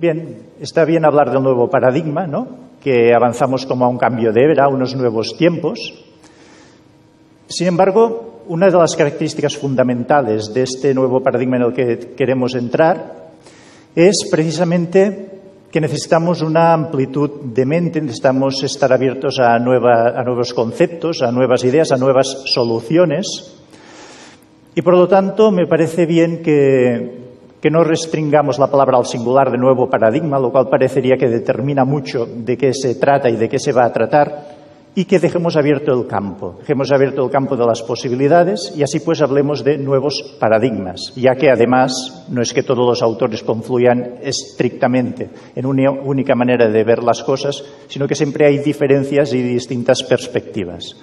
Bien, está bien hablar del nuevo paradigma, ¿no? Que avanzamos como a un cambio de era, a unos nuevos tiempos. Sin embargo, una de las características fundamentales de este nuevo paradigma en el que queremos entrar es precisamente que necesitamos una amplitud de mente, necesitamos estar abiertos a nuevos conceptos, a nuevas ideas, a nuevas soluciones. Y por lo tanto, me parece bien que no restringamos la palabra al singular de nuevo paradigma, lo cual parecería que determina mucho de qué se trata y de qué se va a tratar, y que dejemos abierto el campo de las posibilidades y así pues hablemos de nuevos paradigmas, ya que además no es que todos los autores confluyan estrictamente en una única manera de ver las cosas, sino que siempre hay diferencias y distintas perspectivas.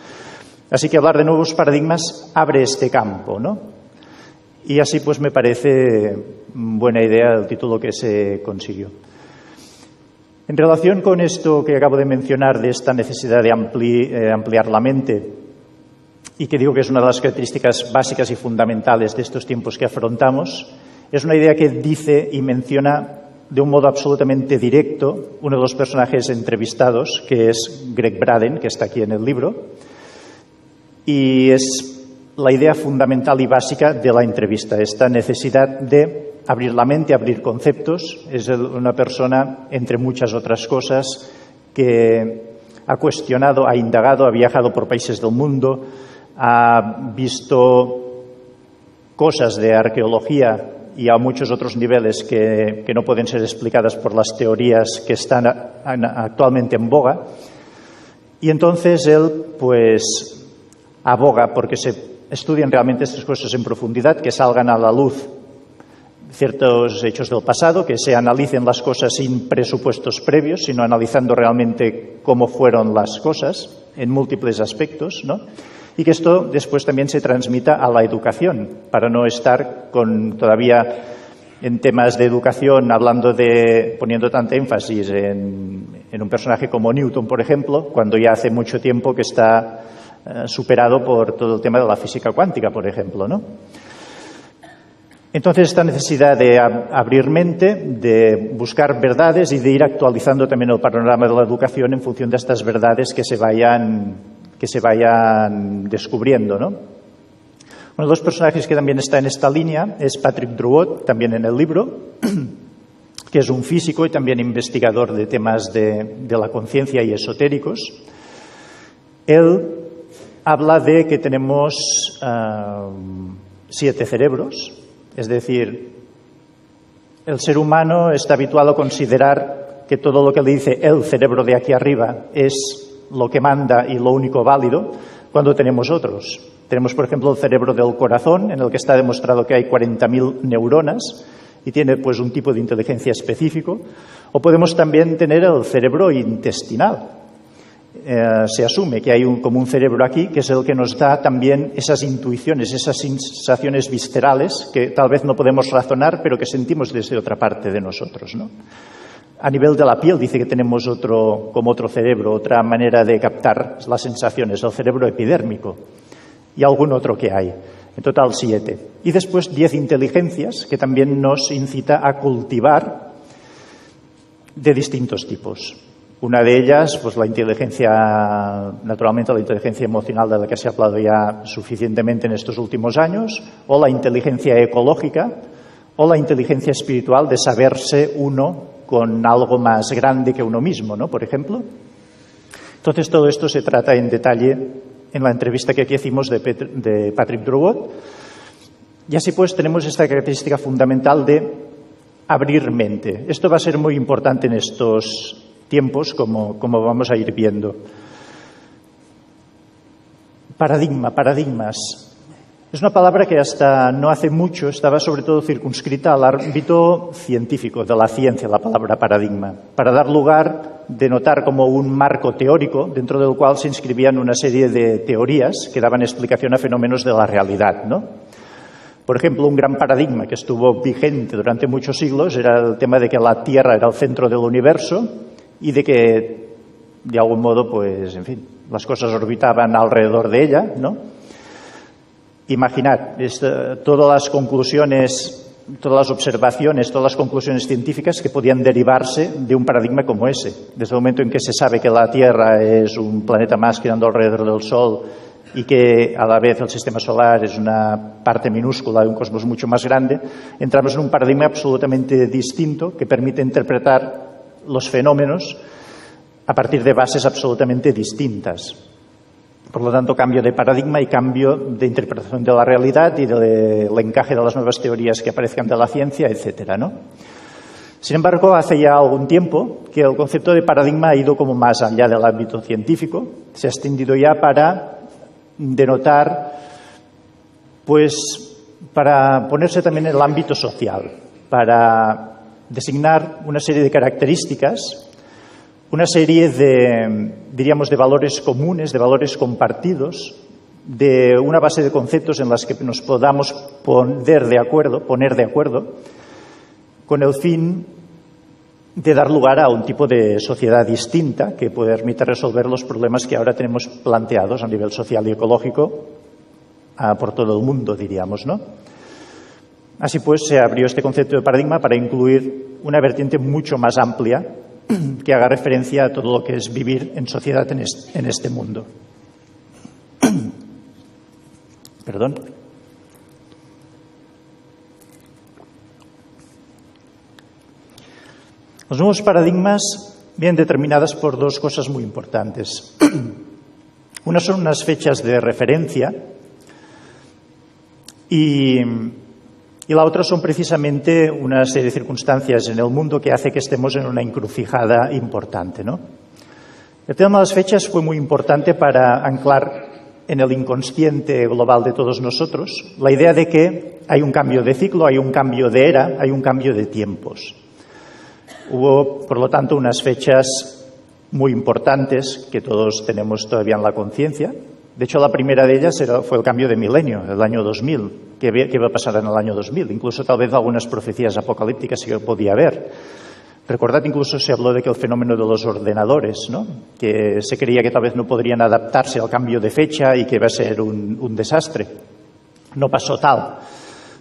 Así que hablar de nuevos paradigmas abre este campo, ¿no? Y así pues me parece buena idea el título que se consiguió. En relación con esto que acabo de mencionar, de esta necesidad de ampliar la mente, y que digo que es una de las características básicas y fundamentales de estos tiempos que afrontamos, es una idea que dice y menciona de un modo absolutamente directo uno de los personajes entrevistados, que es Greg Braden, que está aquí en el libro, y es la idea fundamental y básica de la entrevista, esta necesidad de abrir la mente, abrir conceptos. Es una persona, entre muchas otras cosas, que ha cuestionado, ha indagado, ha viajado por países del mundo, ha visto cosas de arqueología y a muchos otros niveles que no pueden ser explicadas por las teorías que están actualmente en boga. Y entonces él, pues, aboga porque se estudien realmente estas cosas en profundidad, que salgan a la luz ciertos hechos del pasado, que se analicen las cosas sin presupuestos previos, sino analizando realmente cómo fueron las cosas en múltiples aspectos, ¿no? Y que esto después también se transmita a la educación, para no estar todavía en temas de educación poniendo tanta énfasis en un personaje como Newton, por ejemplo, cuando ya hace mucho tiempo que está superado por todo el tema de la física cuántica, por ejemplo, ¿no? Entonces, esta necesidad de abrir mente, de buscar verdades y de ir actualizando también el panorama de la educación en función de estas verdades que se vayan descubriendo, ¿no? Uno de los personajes que también está en esta línea es Patrick Drouot, también en el libro, que es un físico y también investigador de temas de la conciencia y esotéricos. Él habla de que tenemos 7 cerebros, es decir, el ser humano está habituado a considerar que todo lo que le dice el cerebro de aquí arriba es lo que manda y lo único válido, cuando tenemos otros. Tenemos, por ejemplo, el cerebro del corazón, en el que está demostrado que hay 40.000 neuronas y tiene pues un tipo de inteligencia específico. O podemos también tener el cerebro intestinal. Se asume que hay como un cerebro aquí que es el que nos da también esas intuiciones, esas sensaciones viscerales que tal vez no podemos razonar, pero que sentimos desde otra parte de nosotros, ¿no? A nivel de la piel dice que tenemos como otro cerebro, otra manera de captar las sensaciones, el cerebro epidérmico y algún otro que hay. En total 7. Y después 10 inteligencias que también nos incita a cultivar de distintos tipos. Una de ellas, pues naturalmente la inteligencia emocional de la que se ha hablado ya suficientemente en estos últimos años, o la inteligencia ecológica, o la inteligencia espiritual de saberse uno con algo más grande que uno mismo, ¿no? Por ejemplo. Entonces todo esto se trata en detalle en la entrevista que aquí hicimos de Patrick Drouot. Y así pues tenemos esta característica fundamental de abrir mente. Esto va a ser muy importante en estos tiempos, como vamos a ir viendo. Paradigmas. Es una palabra que hasta no hace mucho estaba sobre todo circunscrita al ámbito científico, de la ciencia, la palabra paradigma, para dar lugar, denotar como un marco teórico dentro del cual se inscribían una serie de teorías que daban explicación a fenómenos de la realidad, ¿no? Por ejemplo, un gran paradigma que estuvo vigente durante muchos siglos era el tema de que la Tierra era el centro del universo y de que, de algún modo, pues, en fin, las cosas orbitaban alrededor de ella, ¿no? Imaginad, todas las conclusiones las observaciones, todas las conclusiones científicas que podían derivarse de un paradigma como ese. Desde el momento en que se sabe que la Tierra es un planeta más girando alrededor del Sol y que a la vez el sistema solar es una parte minúscula de un cosmos mucho más grande, entramos en un paradigma absolutamente distinto que permite interpretar los fenómenos a partir de bases absolutamente distintas. Por lo tanto, cambio de paradigma y cambio de interpretación de la realidad y del encaje de las nuevas teorías que aparezcan de la ciencia, etcétera, ¿no? Sin embargo, hace ya algún tiempo que el concepto de paradigma ha ido como más allá del ámbito científico, se ha extendido ya para denotar, pues, para ponerse también en el ámbito social, para designar una serie de características, una serie de, diríamos, de valores comunes, de valores compartidos, de una base de conceptos en las que nos podamos poner de acuerdo, con el fin de dar lugar a un tipo de sociedad distinta que permita resolver los problemas que ahora tenemos planteados a nivel social y ecológico por todo el mundo, diríamos, ¿no? Así pues, se abrió este concepto de paradigma para incluir una vertiente mucho más amplia que haga referencia a todo lo que es vivir en sociedad en este mundo. Perdón. Los nuevos paradigmas vienen determinadas por dos cosas muy importantes. Una son unas fechas de referencia y la otra son precisamente una serie de circunstancias en el mundo que hace que estemos en una encrucijada importante, ¿no? El tema de las fechas fue muy importante para anclar en el inconsciente global de todos nosotros la idea de que hay un cambio de ciclo, hay un cambio de era, hay un cambio de tiempos. Hubo, por lo tanto, unas fechas muy importantes que todos tenemos todavía en la conciencia. De hecho, la primera de ellas fue el cambio de milenio, el año 2000. ¿Qué iba a pasar en el año 2000? Incluso tal vez algunas profecías apocalípticas sí que podía haber. Recordad, incluso se habló de que el fenómeno de los ordenadores, ¿no? Que se creía que tal vez no podrían adaptarse al cambio de fecha y que iba a ser un desastre. No pasó tal.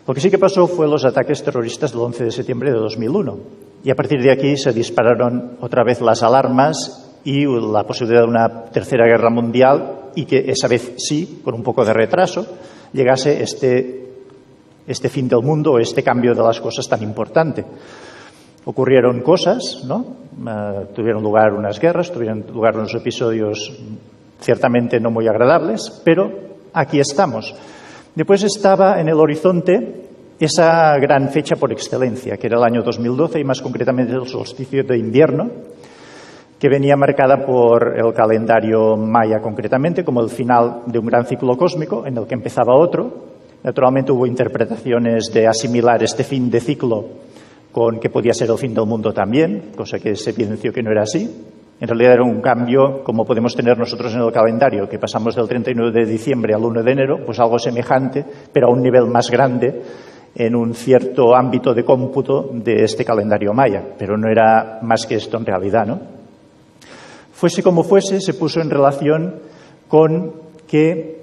Lo que sí que pasó fue los ataques terroristas del 11 de septiembre de 2001. Y a partir de aquí se dispararon otra vez las alarmas y la posibilidad de una tercera guerra mundial y que esa vez sí, con un poco de retraso, llegase este fin del mundo o este cambio de las cosas tan importante. Ocurrieron cosas, ¿no? Tuvieron lugar unas guerras, tuvieron lugar unos episodios ciertamente no muy agradables, pero aquí estamos. Después estaba en el horizonte esa gran fecha por excelencia, que era el año 2012 y más concretamente el solsticio de invierno, que venía marcada por el calendario maya concretamente como el final de un gran ciclo cósmico en el que empezaba otro. Naturalmente hubo interpretaciones de asimilar este fin de ciclo con que podía ser el fin del mundo también, cosa que se evidenció que no era así. En realidad era un cambio como podemos tener nosotros en el calendario, que pasamos del 39 de diciembre al 1 de enero, pues algo semejante, pero a un nivel más grande en un cierto ámbito de cómputo de este calendario maya, pero no era más que esto en realidad, ¿no? Fuese como fuese, se puso en relación con que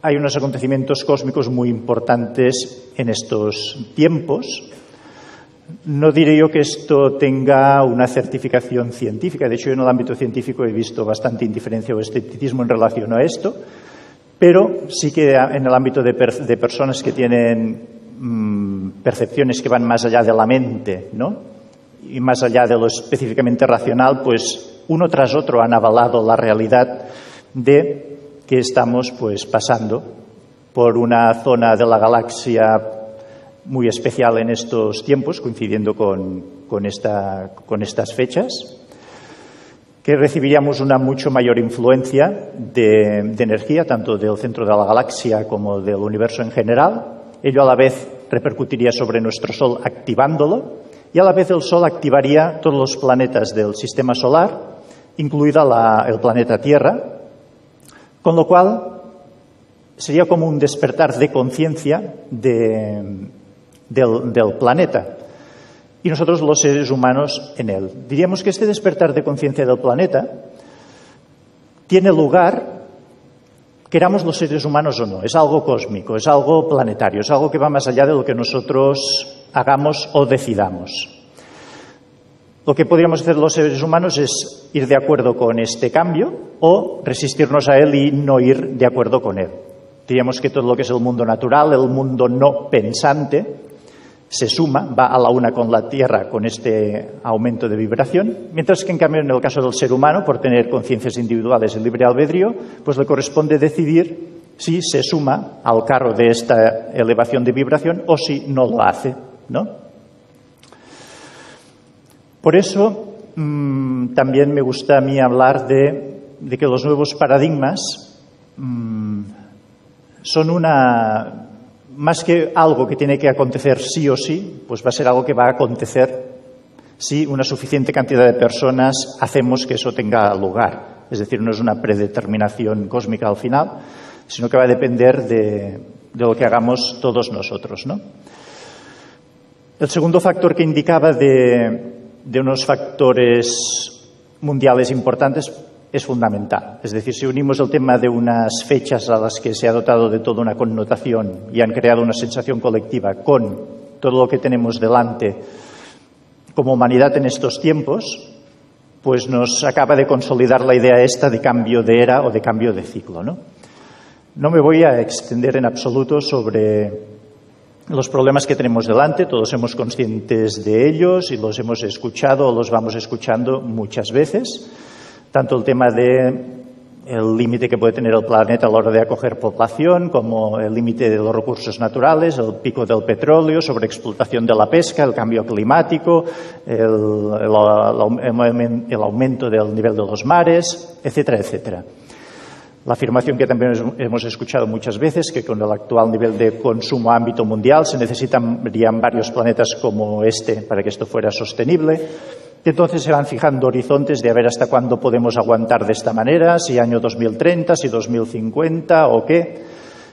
hay unos acontecimientos cósmicos muy importantes en estos tiempos. No diré yo que esto tenga una certificación científica. De hecho, yo en el ámbito científico he visto bastante indiferencia o escepticismo en relación a esto, pero sí que en el ámbito de personas que tienen percepciones que van más allá de la mente, ¿no? Y más allá de lo específicamente racional, pues uno tras otro han avalado la realidad de que estamos pues pasando por una zona de la galaxia muy especial en estos tiempos, coincidiendo con estas fechas, que recibiríamos una mucho mayor influencia de energía, tanto del centro de la galaxia como del universo en general. Ello a la vez repercutiría sobre nuestro Sol activándolo y a la vez el Sol activaría todos los planetas del sistema solar, incluida el planeta Tierra, con lo cual sería como un despertar de conciencia del planeta y nosotros los seres humanos en él. Diríamos que este despertar de conciencia del planeta tiene lugar queramos los seres humanos o no. Es algo cósmico, es algo planetario, es algo que va más allá de lo que nosotros hagamos o decidamos. Lo que podríamos hacer los seres humanos es ir de acuerdo con este cambio o resistirnos a él y no ir de acuerdo con él. Diríamos que todo lo que es el mundo natural, el mundo no pensante, se suma, va a la una con la Tierra con este aumento de vibración, mientras que en cambio en el caso del ser humano, por tener conciencias individuales y libre albedrío, pues le corresponde decidir si se suma al carro de esta elevación de vibración o si no lo hace, ¿no? Por eso también me gusta a mí hablar de que los nuevos paradigmas son más que algo que tiene que acontecer sí o sí, pues va a ser algo que va a acontecer si una suficiente cantidad de personas hacemos que eso tenga lugar. Es decir, no es una predeterminación cósmica al final, sino que va a depender de lo que hagamos todos nosotros, ¿no? El segundo factor que indicaba de unos factores mundiales importantes es fundamental. Es decir, si unimos el tema de unas fechas a las que se ha dotado de toda una connotación y han creado una sensación colectiva con todo lo que tenemos delante como humanidad en estos tiempos, pues nos acaba de consolidar la idea esta de cambio de era o de cambio de ciclo, ¿no? No me voy a extender en absoluto sobre los problemas que tenemos delante, todos somos conscientes de ellos y los hemos escuchado o los vamos escuchando muchas veces. Tanto el tema del límite que puede tener el planeta a la hora de acoger población, como el límite de los recursos naturales, el pico del petróleo, sobreexplotación de la pesca, el cambio climático, el aumento del nivel de los mares, etcétera, etcétera. La afirmación que también hemos escuchado muchas veces, que con el actual nivel de consumo a ámbito mundial se necesitarían varios planetas como este para que esto fuera sostenible. Entonces se van fijando horizontes de a ver hasta cuándo podemos aguantar de esta manera, si año 2030, si 2050 o qué.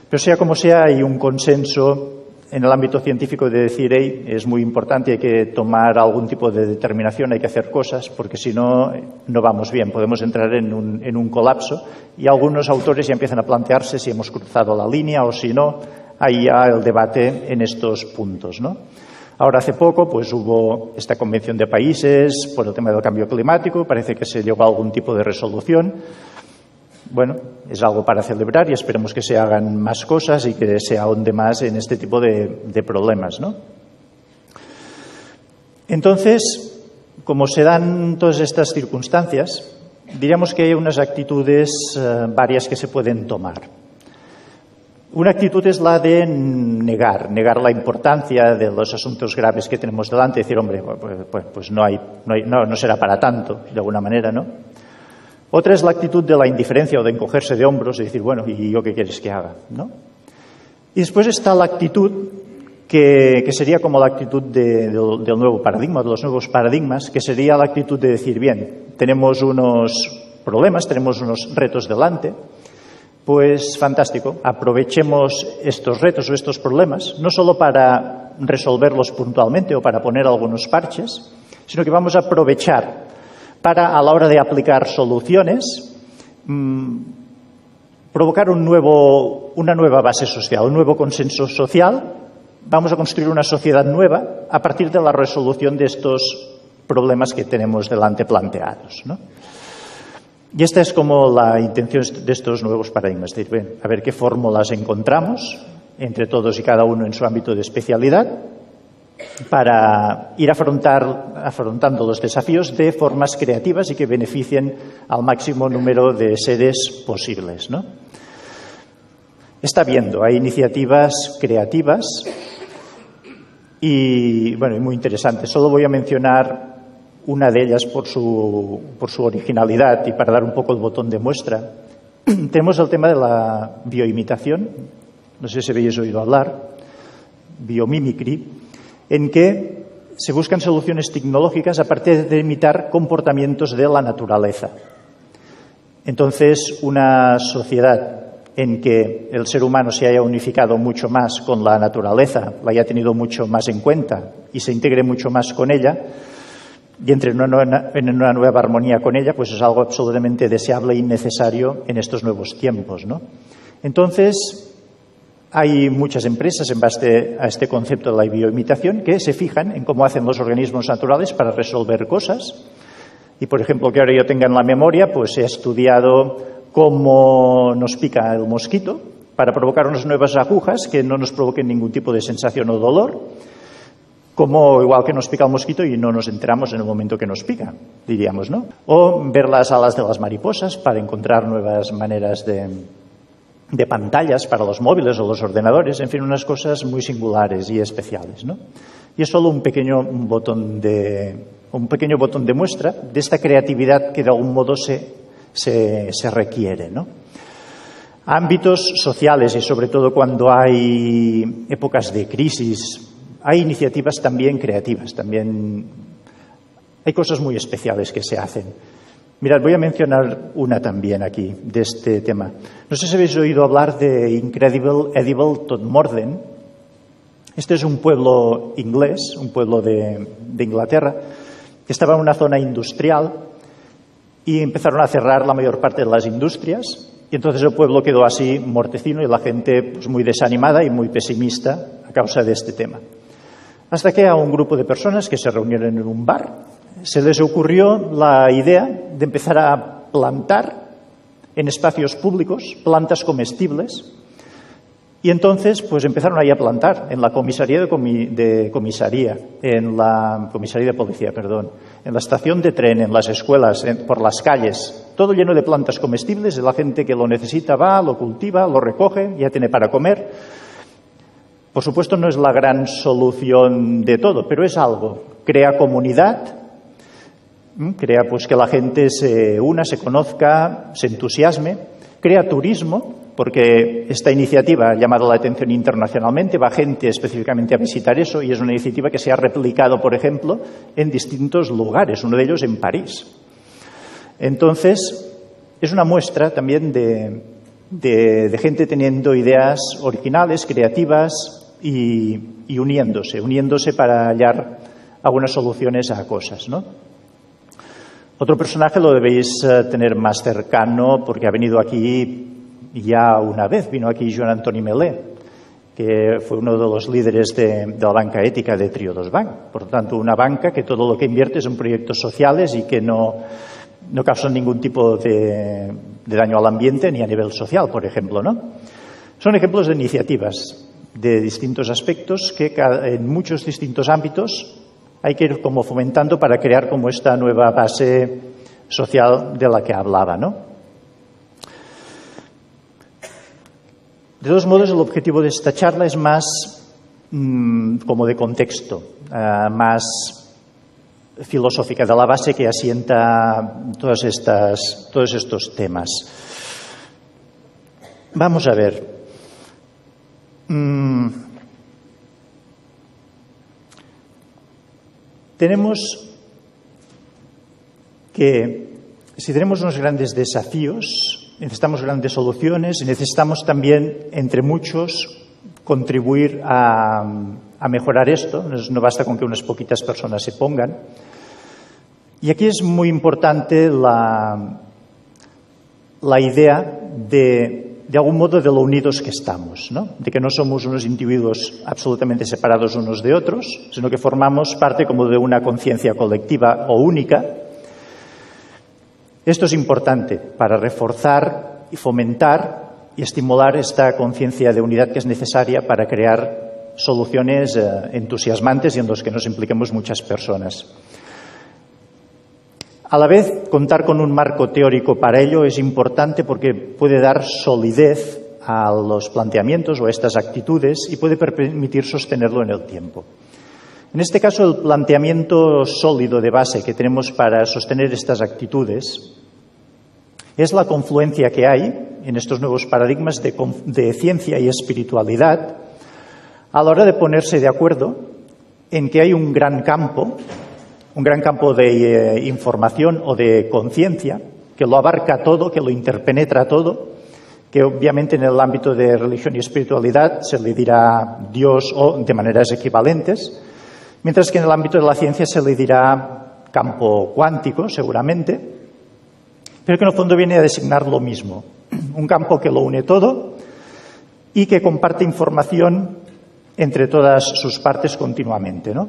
Pero sea como sea, hay un consenso en el ámbito científico de decir, hey, es muy importante, hay que tomar algún tipo de determinación, hay que hacer cosas, porque si no, no vamos bien, podemos entrar en un colapso. Y algunos autores ya empiezan a plantearse si hemos cruzado la línea o si no. Hay ya el debate en estos puntos, ¿no? Ahora, hace poco, pues hubo esta convención de países por el tema del cambio climático. Parece que se llegó a algún tipo de resolución. Bueno, es algo para celebrar y esperemos que se hagan más cosas y que se ahonde más en este tipo de problemas, ¿no? Entonces, como se dan todas estas circunstancias, diríamos que hay unas actitudes varias que se pueden tomar. Una actitud es la de negar la importancia de los asuntos graves que tenemos delante, decir, hombre, pues no será para tanto, de alguna manera, ¿no? Otra es la actitud de la indiferencia o de encogerse de hombros y decir, bueno, ¿y yo qué quieres que haga?, ¿no? Y después está la actitud que sería como la actitud del nuevo paradigma, de los nuevos paradigmas, que sería la actitud de decir, bien, tenemos unos problemas, tenemos unos retos delante. Pues fantástico, aprovechemos estos retos o estos problemas, no solo para resolverlos puntualmente o para poner algunos parches, sino que vamos a aprovechar para, a la hora de aplicar soluciones, provocar una nueva base social, un nuevo consenso social. Vamos a construir una sociedad nueva a partir de la resolución de estos problemas que tenemos delante planteados, ¿no? Y esta es como la intención de estos nuevos paradigmas, de decir, a ver qué fórmulas encontramos entre todos y cada uno en su ámbito de especialidad para ir afrontando los desafíos de formas creativas y que beneficien al máximo número de seres posibles, ¿no? Está viendo, hay iniciativas creativas y, bueno, y muy interesantes. Solo voy a mencionar una de ellas por su originalidad y para dar un poco el botón de muestra. Tenemos el tema de la bioimitación, no sé si habéis oído hablar, biomimicry, en que se buscan soluciones tecnológicas a partir de imitar comportamientos de la naturaleza. Entonces, una sociedad en que el ser humano se haya unificado mucho más con la naturaleza, la haya tenido mucho más en cuenta y se integre mucho más con ella, y entre en una nueva armonía con ella, pues es algo absolutamente deseable y necesario en estos nuevos tiempos, ¿no? Entonces, hay muchas empresas en base a este concepto de la bioimitación que se fijan en cómo hacen los organismos naturales para resolver cosas. Y, por ejemplo, que ahora yo tenga en la memoria, pues he estudiado cómo nos pica el mosquito para provocar unas nuevas agujas que no nos provoquen ningún tipo de sensación o dolor, como igual que nos pica el mosquito y no nos enteramos en el momento que nos pica, diríamos, ¿no? O ver las alas de las mariposas para encontrar nuevas maneras de pantallas para los móviles o los ordenadores, en fin, unas cosas muy singulares y especiales, ¿no? Y es solo un pequeño botón de muestra de esta creatividad que de algún modo se requiere, ¿no? Ámbitos sociales y sobre todo cuando hay épocas de crisis, hay iniciativas también creativas, también hay cosas muy especiales que se hacen. Mirad, voy a mencionar una también aquí de este tema. No sé si habéis oído hablar de Incredible Edible Todmorden. Este es un pueblo inglés, un pueblo de Inglaterra, que estaba en una zona industrial y empezaron a cerrar la mayor parte de las industrias y entonces el pueblo quedó así mortecino y la gente pues, muy desanimada y muy pesimista a causa de este tema. Hasta que a un grupo de personas que se reunieron en un bar se les ocurrió la idea de empezar a plantar en espacios públicos plantas comestibles y entonces pues empezaron ahí a plantar en la comisaría en la comisaría de policía, perdón, en la estación de tren, en las escuelas, por las calles, todo lleno de plantas comestibles y la gente que lo necesita va, lo cultiva, lo recoge, ya tiene para comer. Por supuesto no es la gran solución de todo, pero es algo. Crea comunidad, crea pues que la gente se una, se conozca, se entusiasme, crea turismo, porque esta iniciativa ha llamado la atención internacionalmente, va gente específicamente a visitar eso y es una iniciativa que se ha replicado, por ejemplo, en distintos lugares, uno de ellos en París. Entonces, es una muestra también de gente teniendo ideas originales, creativas y uniéndose para hallar algunas soluciones a cosas, ¿no? Otro personaje lo debéis tener más cercano porque ha venido aquí ya una vez, vino aquí Joan Antoni Melé, que fue uno de los líderes de la banca ética de Triodos Bank. Por lo tanto, una banca que todo lo que invierte es en proyectos sociales y que no causan ningún tipo de daño al ambiente ni a nivel social, por ejemplo, ¿no? Son ejemplos de iniciativas de distintos aspectos que en muchos distintos ámbitos hay que ir como fomentando para crear como esta nueva base social de la que hablaba, ¿no? De todos modos, el objetivo de esta charla es más como de contexto, más filosófica, de la base que asienta todos estos temas. Vamos a ver. Tenemos que, si tenemos unos grandes desafíos, necesitamos grandes soluciones y necesitamos también, entre muchos, contribuir a mejorar esto. No basta con que unas poquitas personas se pongan. Y aquí es muy importante la idea de algún modo, de lo unidos que estamos, ¿no? De que no somos unos individuos absolutamente separados unos de otros, sino que formamos parte como de una conciencia colectiva o única. Esto es importante para reforzar y fomentar y estimular esta conciencia de unidad que es necesaria para crear soluciones entusiasmantes y en los que nos impliquemos muchas personas. A la vez, contar con un marco teórico para ello es importante porque puede dar solidez a los planteamientos o a estas actitudes y puede permitir sostenerlo en el tiempo. En este caso, el planteamiento sólido de base que tenemos para sostener estas actitudes es la confluencia que hay en estos nuevos paradigmas de ciencia y espiritualidad a la hora de ponerse de acuerdo en que hay un gran campo de información o de conciencia que lo abarca todo, que lo interpenetra todo, que obviamente en el ámbito de religión y espiritualidad se le dirá Dios o de maneras equivalentes, mientras que en el ámbito de la ciencia se le dirá campo cuántico, seguramente, pero que en el fondo viene a designar lo mismo. Un campo que lo une todo, y que comparte información entre todas sus partes continuamente, ¿no?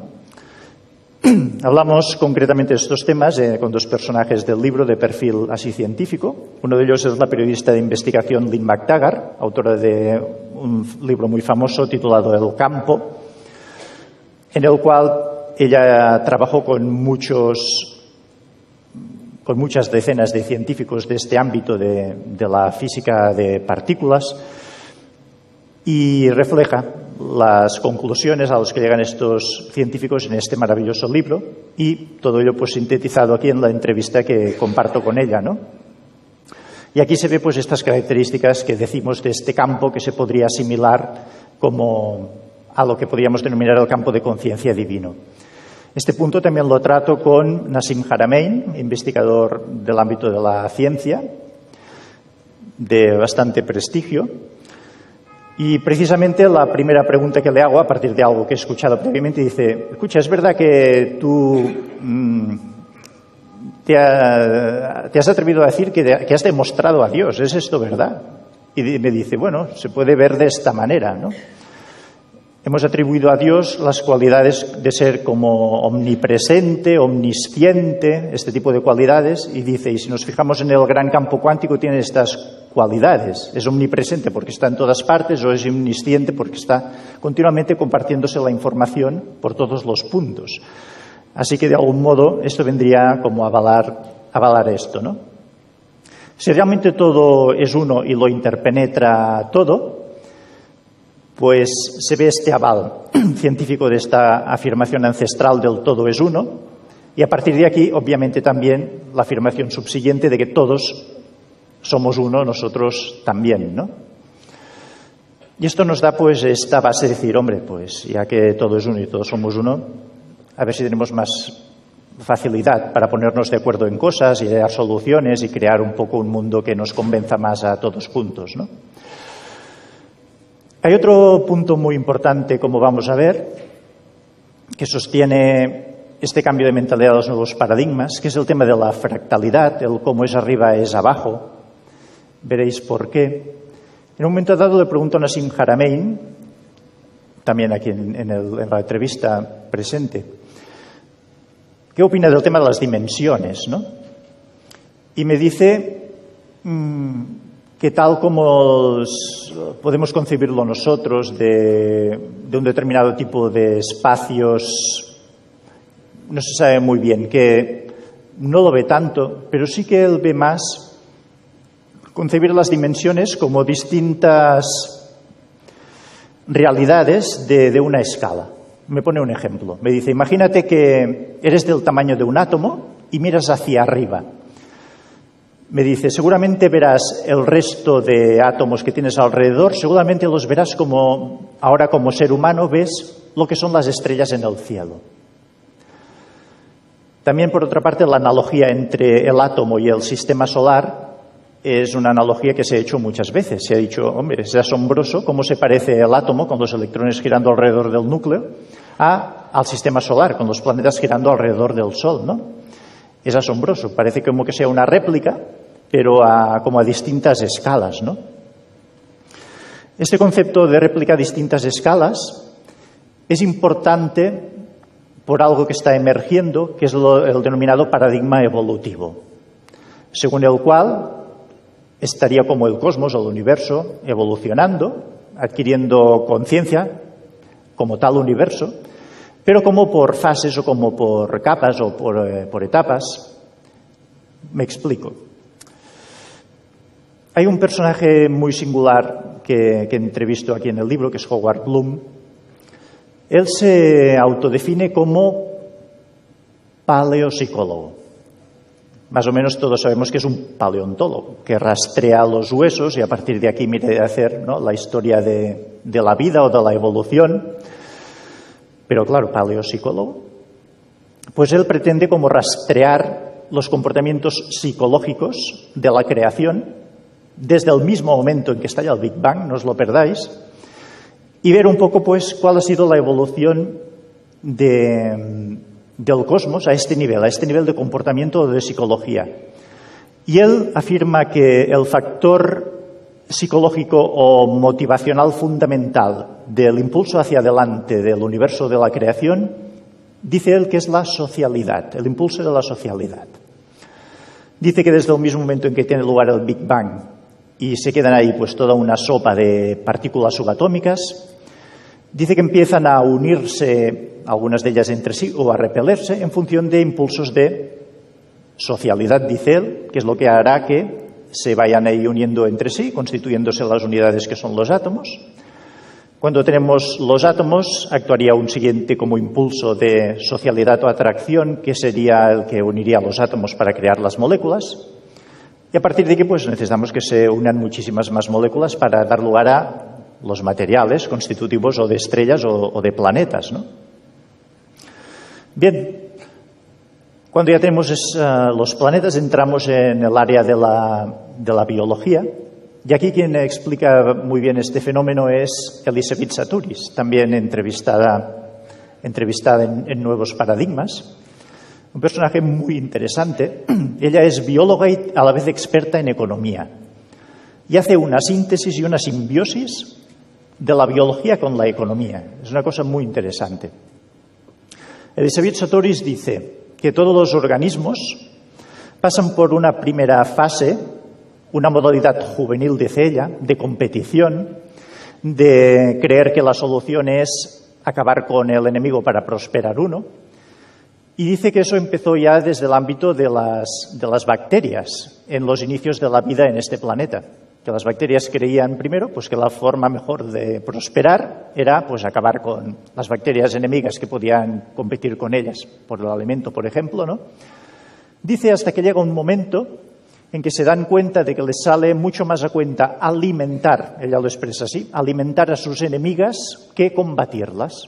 Hablamos concretamente de estos temas con dos personajes del libro de perfil así científico. Uno de ellos es la periodista de investigación Lynn McTaggart, autora de un libro muy famoso titulado El campo, en el cual ella trabajó con muchas decenas de científicos de este ámbito de la física de partículas y refleja las conclusiones a las que llegan estos científicos en este maravilloso libro y todo ello pues sintetizado aquí en la entrevista que comparto con ella, ¿no? Y aquí se ve pues estas características que decimos de este campo que se podría asimilar como a lo que podríamos denominar el campo de conciencia divino. Este punto también lo trato con Nassim Haramein, investigador del ámbito de la ciencia, de bastante prestigio. Y precisamente la primera pregunta que le hago, a partir de algo que he escuchado previamente, dice, escucha, ¿es verdad que tú te has atrevido a decir que has demostrado a Dios? ¿Es esto verdad? Y me dice, bueno, se puede ver de esta manera, ¿no? Hemos atribuido a Dios las cualidades de ser como omnipresente, omnisciente, este tipo de cualidades, y dice, y si nos fijamos en el gran campo cuántico, tiene estas cualidades. Es omnipresente porque está en todas partes, o es omnisciente porque está continuamente compartiéndose la información por todos los puntos. Así que, de algún modo, esto vendría como a avalar esto, ¿no? Si realmente todo es uno y lo interpenetra todo, pues se ve este aval científico de esta afirmación ancestral del todo es uno, y a partir de aquí, obviamente, también la afirmación subsiguiente de que todos somos uno, nosotros también, ¿no? Y esto nos da pues esta base de decir, hombre, pues ya que todo es uno y todos somos uno, a ver si tenemos más facilidad para ponernos de acuerdo en cosas y dar soluciones y crear un poco un mundo que nos convenza más a todos juntos, ¿no? Hay otro punto muy importante, como vamos a ver, que sostiene este cambio de mentalidad a los nuevos paradigmas, que es el tema de la fractalidad, el cómo es arriba es abajo. Veréis por qué. En un momento dado le pregunto a Nassim Haramein, también aquí en la entrevista presente, ¿qué opina del tema de las dimensiones, ¿no? Y me dice que tal como podemos concebirlo nosotros de un determinado tipo de espacios, no se sabe muy bien, que no lo ve tanto, pero sí que él ve más concebir las dimensiones como distintas realidades de una escala. Me pone un ejemplo. Me dice, imagínate que eres del tamaño de un átomo y miras hacia arriba. Me dice, seguramente verás el resto de átomos que tienes alrededor, seguramente los verás como, ahora como ser humano, ves lo que son las estrellas en el cielo. También, por otra parte, la analogía entre el átomo y el sistema solar es una analogía que se ha hecho muchas veces. Se ha dicho, hombre, es asombroso cómo se parece el átomo con los electrones girando alrededor del núcleo al sistema solar, con los planetas girando alrededor del Sol, ¿no? Es asombroso, parece como que sea una réplica, pero como a distintas escalas, ¿no? Este concepto de réplica a distintas escalas es importante por algo que está emergiendo, que es el denominado paradigma evolutivo, según el cual estaría como el cosmos o el universo evolucionando, adquiriendo conciencia como tal universo, pero como por fases o como por capas o por etapas. Me explico. Hay un personaje muy singular que entrevisto aquí en el libro, que es Howard Bloom. Él se autodefine como paleopsicólogo. Más o menos todos sabemos que es un paleontólogo, que rastrea los huesos y a partir de aquí mira a hacer, ¿no?, la historia de la vida o de la evolución. Pero claro, paleopsicólogo. Pues él pretende como rastrear los comportamientos psicológicos de la creación desde el mismo momento en que estalla el Big Bang, no os lo perdáis, y ver un poco pues cuál ha sido la evolución del cosmos a este nivel de comportamiento o de psicología. Y él afirma que el factor psicológico o motivacional fundamental del impulso hacia adelante del universo de la creación, dice él que es la socialidad, el impulso de la socialidad. Dice que desde el mismo momento en que tiene lugar el Big Bang y se quedan ahí pues toda una sopa de partículas subatómicas, dice que empiezan a unirse algunas de ellas entre sí o a repelerse en función de impulsos de socialidad, dice él, que es lo que hará que se vayan ahí uniendo entre sí, constituyéndose las unidades que son los átomos. Cuando tenemos los átomos, actuaría un siguiente como impulso de socialidad o atracción, que sería el que uniría los átomos para crear las moléculas. Y a partir de aquí, pues necesitamos que se unan muchísimas más moléculas para dar lugar a los materiales constitutivos o de estrellas o de planetas, ¿no? Bien. Cuando ya tenemos los planetas, entramos en el área de la biología. Y aquí quien explica muy bien este fenómeno es Elisabeth Sahtouris, también entrevistada en Nuevos Paradigmas. Un personaje muy interesante. Ella es bióloga y a la vez experta en economía. Y hace una síntesis y una simbiosis de la biología con la economía. Es una cosa muy interesante. Elisabeth Sahtouris dice que todos los organismos pasan por una primera fase, una modalidad juvenil, dice ella, de competición, de creer que la solución es acabar con el enemigo para prosperar uno. Y dice que eso empezó ya desde el ámbito de las bacterias, en los inicios de la vida en este planeta. Que las bacterias creían primero pues que la forma mejor de prosperar era pues acabar con las bacterias enemigas que podían competir con ellas por el alimento, por ejemplo, ¿no? Dice hasta que llega un momento en que se dan cuenta de que les sale mucho más a cuenta alimentar, ella lo expresa así, alimentar a sus enemigas que combatirlas.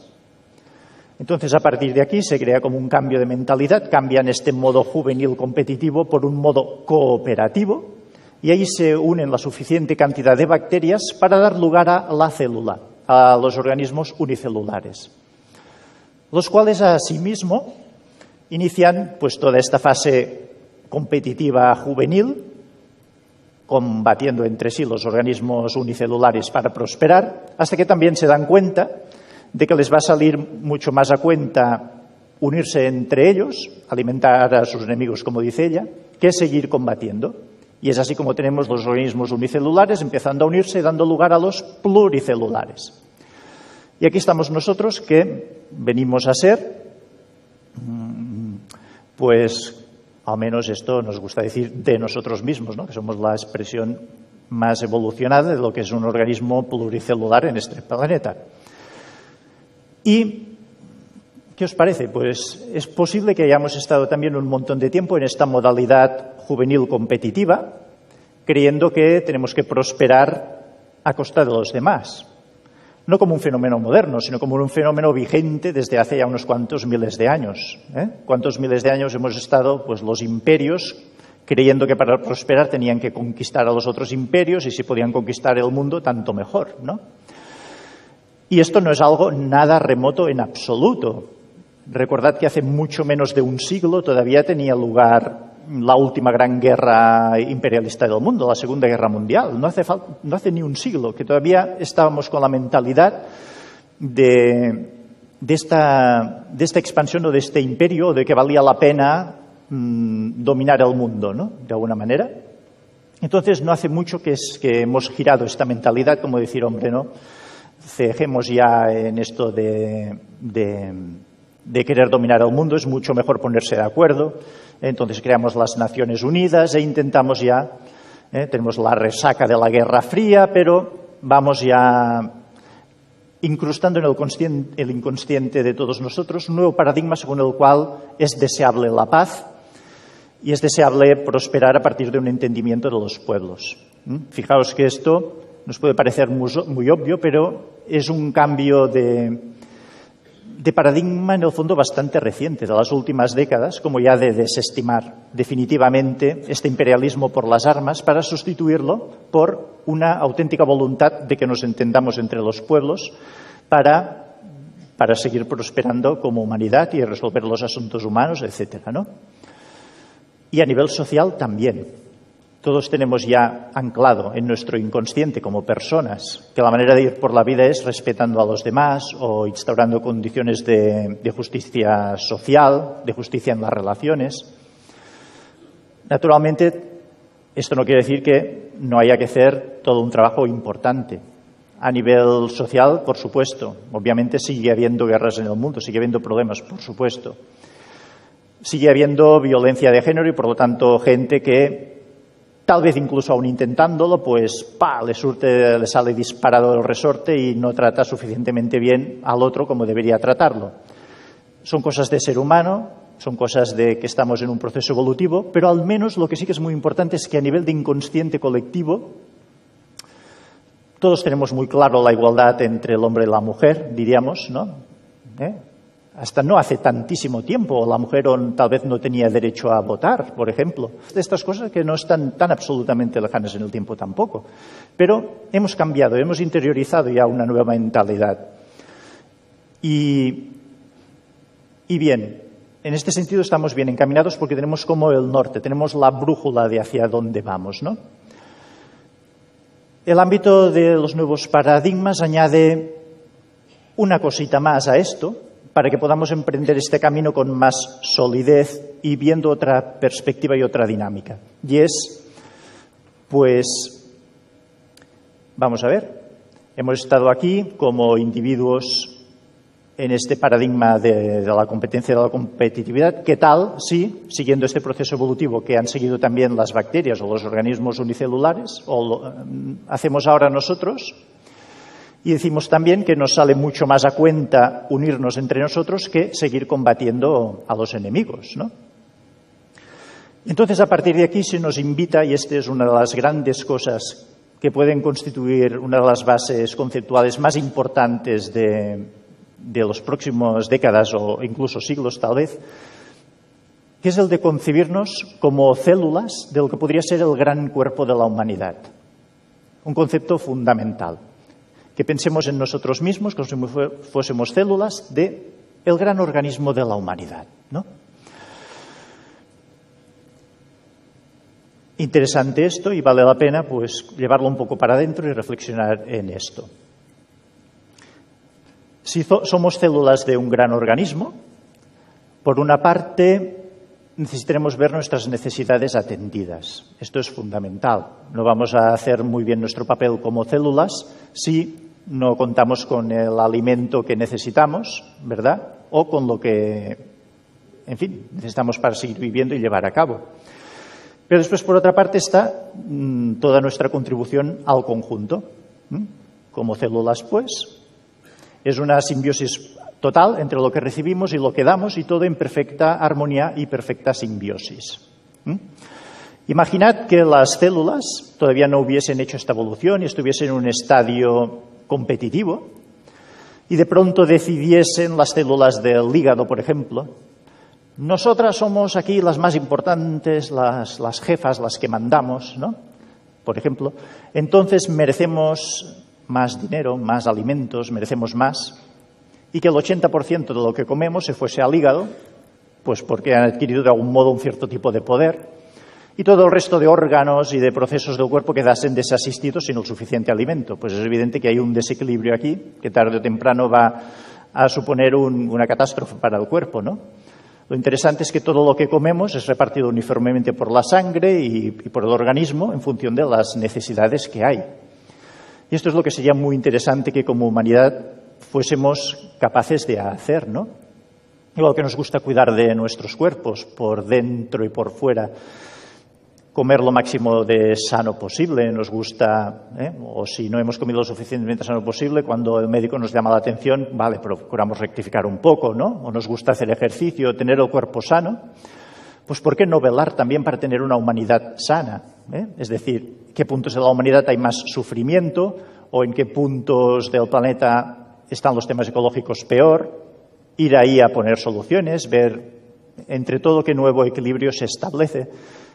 Entonces, a partir de aquí se crea como un cambio de mentalidad, cambian este modo juvenil competitivo por un modo cooperativo. Y ahí se unen la suficiente cantidad de bacterias para dar lugar a la célula, a los organismos unicelulares, los cuales asimismo inician pues toda esta fase competitiva juvenil, combatiendo entre sí los organismos unicelulares para prosperar, hasta que también se dan cuenta de que les va a salir mucho más a cuenta unirse entre ellos, alimentar a sus enemigos, como dice ella, que seguir combatiendo. Y es así como tenemos los organismos unicelulares empezando a unirse, dando lugar a los pluricelulares. Y aquí estamos nosotros que venimos a ser, pues, al menos esto nos gusta decir de nosotros mismos, ¿no? Que somos la expresión más evolucionada de lo que es un organismo pluricelular en este planeta. Y ¿qué os parece? Pues es posible que hayamos estado también un montón de tiempo en esta modalidad juvenil competitiva, creyendo que tenemos que prosperar a costa de los demás. No como un fenómeno moderno, sino como un fenómeno vigente desde hace ya unos cuantos miles de años. ¿Cuántos miles de años hemos estado, pues, los imperios, creyendo que para prosperar tenían que conquistar a los otros imperios y si podían conquistar el mundo, tanto mejor, ¿no? Y esto no es algo nada remoto en absoluto. Recordad que hace mucho menos de un siglo todavía tenía lugar la última gran guerra imperialista del mundo, la Segunda Guerra Mundial. No hace ni un siglo que todavía estábamos con la mentalidad de esta expansión o de este imperio, de que valía la pena dominar el mundo, ¿no? De alguna manera. Entonces no hace mucho que hemos girado esta mentalidad, como decir, hombre, ¿no? Cejemos ya en esto de querer dominar el mundo, es mucho mejor ponerse de acuerdo. Entonces creamos las Naciones Unidas e intentamos ya, tenemos la resaca de la Guerra Fría, pero vamos ya incrustando en el inconsciente de todos nosotros un nuevo paradigma según el cual es deseable la paz y es deseable prosperar a partir de un entendimiento de los pueblos. Fijaos que esto nos puede parecer muy obvio, pero es un cambio de paradigma, en el fondo, bastante reciente, de las últimas décadas, como ya de desestimar definitivamente este imperialismo por las armas para sustituirlo por una auténtica voluntad de que nos entendamos entre los pueblos para seguir prosperando como humanidad y resolver los asuntos humanos, etcétera, ¿no? Y a nivel social también. Todos tenemos ya anclado en nuestro inconsciente como personas que la manera de ir por la vida es respetando a los demás o instaurando condiciones de justicia social, de justicia en las relaciones. Naturalmente, esto no quiere decir que no haya que hacer todo un trabajo importante. A nivel social, por supuesto. Obviamente sigue habiendo guerras en el mundo, sigue habiendo problemas, por supuesto. Sigue habiendo violencia de género y, por lo tanto, gente que tal vez incluso aún intentándolo, pues le sale disparado el resorte y no trata suficientemente bien al otro como debería tratarlo. Son cosas de ser humano, son cosas de que estamos en un proceso evolutivo, pero al menos lo que sí que es muy importante es que a nivel de inconsciente colectivo todos tenemos muy claro la igualdad entre el hombre y la mujer, diríamos, ¿no? Hasta no hace tantísimo tiempo la mujer tal vez no tenía derecho a votar, por ejemplo. De estas cosas que no están tan absolutamente lejanas en el tiempo tampoco. Pero hemos cambiado, hemos interiorizado ya una nueva mentalidad. Y bien, en este sentido estamos bien encaminados porque tenemos como el norte, tenemos la brújula de hacia dónde vamos, ¿no? El ámbito de los nuevos paradigmas añade una cosita más a esto, para que podamos emprender este camino con más solidez y viendo otra perspectiva y otra dinámica. Y es, pues, vamos a ver, hemos estado aquí como individuos en este paradigma de la competencia y de la competitividad. ¿Qué tal si, siguiendo este proceso evolutivo que han seguido también las bacterias o los organismos unicelulares, o lo hacemos ahora nosotros? Y decimos también que nos sale mucho más a cuenta unirnos entre nosotros que seguir combatiendo a los enemigos, ¿no? Entonces, a partir de aquí se nos invita, y esta es una de las grandes cosas que pueden constituir una de las bases conceptuales más importantes de las próximas décadas o incluso siglos, tal vez, que es el de concebirnos como células de lo que podría ser el gran cuerpo de la humanidad. Un concepto fundamental. Que pensemos en nosotros mismos como si fuésemos células del gran organismo de la humanidad, ¿no? Interesante esto y vale la pena pues llevarlo un poco para adentro y reflexionar en esto. Si somos células de un gran organismo, por una parte necesitaremos ver nuestras necesidades atendidas. Esto es fundamental. No vamos a hacer muy bien nuestro papel como células si no contamos con el alimento que necesitamos, ¿verdad? O con lo que, en fin, necesitamos para seguir viviendo y llevar a cabo. Pero después, por otra parte, está toda nuestra contribución al conjunto. Como células, pues, es una simbiosis total entre lo que recibimos y lo que damos y todo en perfecta armonía y perfecta simbiosis. Imaginad que las células todavía no hubiesen hecho esta evolución y estuviesen en un estadio competitivo y de pronto decidiesen las células del hígado, por ejemplo, nosotras somos aquí las más importantes, las jefas, las que mandamos, ¿no? Por ejemplo, entonces merecemos más dinero, más alimentos, merecemos más, y que el 80% de lo que comemos se fuese al hígado, pues porque han adquirido de algún modo un cierto tipo de poder, y todo el resto de órganos y de procesos del cuerpo quedasen desasistidos sin el suficiente alimento. Pues es evidente que hay un desequilibrio aquí que tarde o temprano va a suponer una catástrofe para el cuerpo, ¿no? Lo interesante es que todo lo que comemos es repartido uniformemente por la sangre y por el organismo en función de las necesidades que hay. Y esto es lo que sería muy interesante que como humanidad fuésemos capaces de hacer, ¿no? Igual que nos gusta cuidar de nuestros cuerpos por dentro y por fuera, comer lo máximo de sano posible, nos gusta, o si no hemos comido lo suficientemente sano posible, cuando el médico nos llama la atención, vale, procuramos rectificar un poco, ¿no? O nos gusta hacer ejercicio, tener el cuerpo sano, pues ¿por qué no velar también para tener una humanidad sana? Es decir, ¿qué puntos de la humanidad hay más sufrimiento o en qué puntos del planeta están los temas ecológicos peor? Ir ahí a poner soluciones, ver entre todo qué nuevo equilibrio se establece.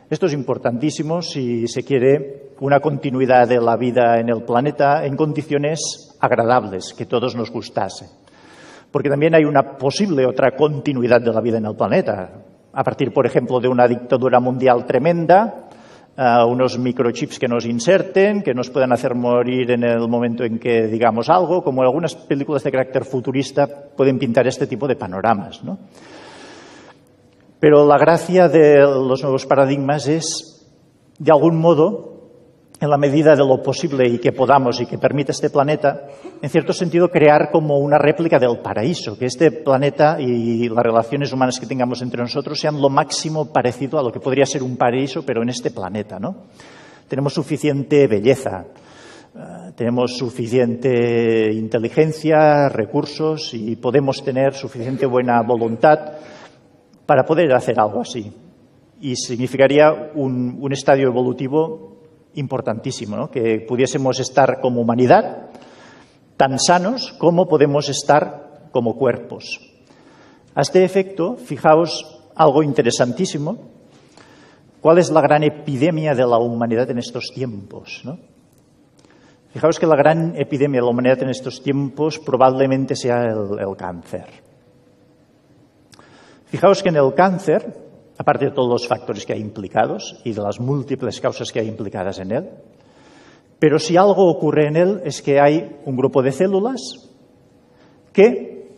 Esto es importantísimo si se quiere una continuidad de la vida en el planeta en condiciones agradables, que todos nos gustase. Porque también hay una posible otra continuidad de la vida en el planeta. A partir, por ejemplo, de una dictadura mundial tremenda, unos microchips que nos inserten, que nos puedan hacer morir en el momento en que digamos algo, como algunas películas de carácter futurista pueden pintar este tipo de panoramas, ¿no? Pero la gracia de los nuevos paradigmas es, de algún modo, en la medida de lo posible y que podamos y que permita este planeta, en cierto sentido crear como una réplica del paraíso, que este planeta y las relaciones humanas que tengamos entre nosotros sean lo máximo parecido a lo que podría ser un paraíso, pero en este planeta, ¿no? Tenemos suficiente belleza, tenemos suficiente inteligencia, recursos y podemos tener suficiente buena voluntad para poder hacer algo así. Y significaría un estadio evolutivo importantísimo, ¿no? Que pudiésemos estar como humanidad tan sanos como podemos estar como cuerpos. A este efecto, fijaos algo interesantísimo. ¿Cuál es la gran epidemia de la humanidad en estos tiempos, ¿no? Fijaos que la gran epidemia de la humanidad en estos tiempos probablemente sea el cáncer. Fijaos que en el cáncer, aparte de todos los factores que hay implicados y de las múltiples causas que hay implicadas en él, pero si algo ocurre en él es que hay un grupo de células que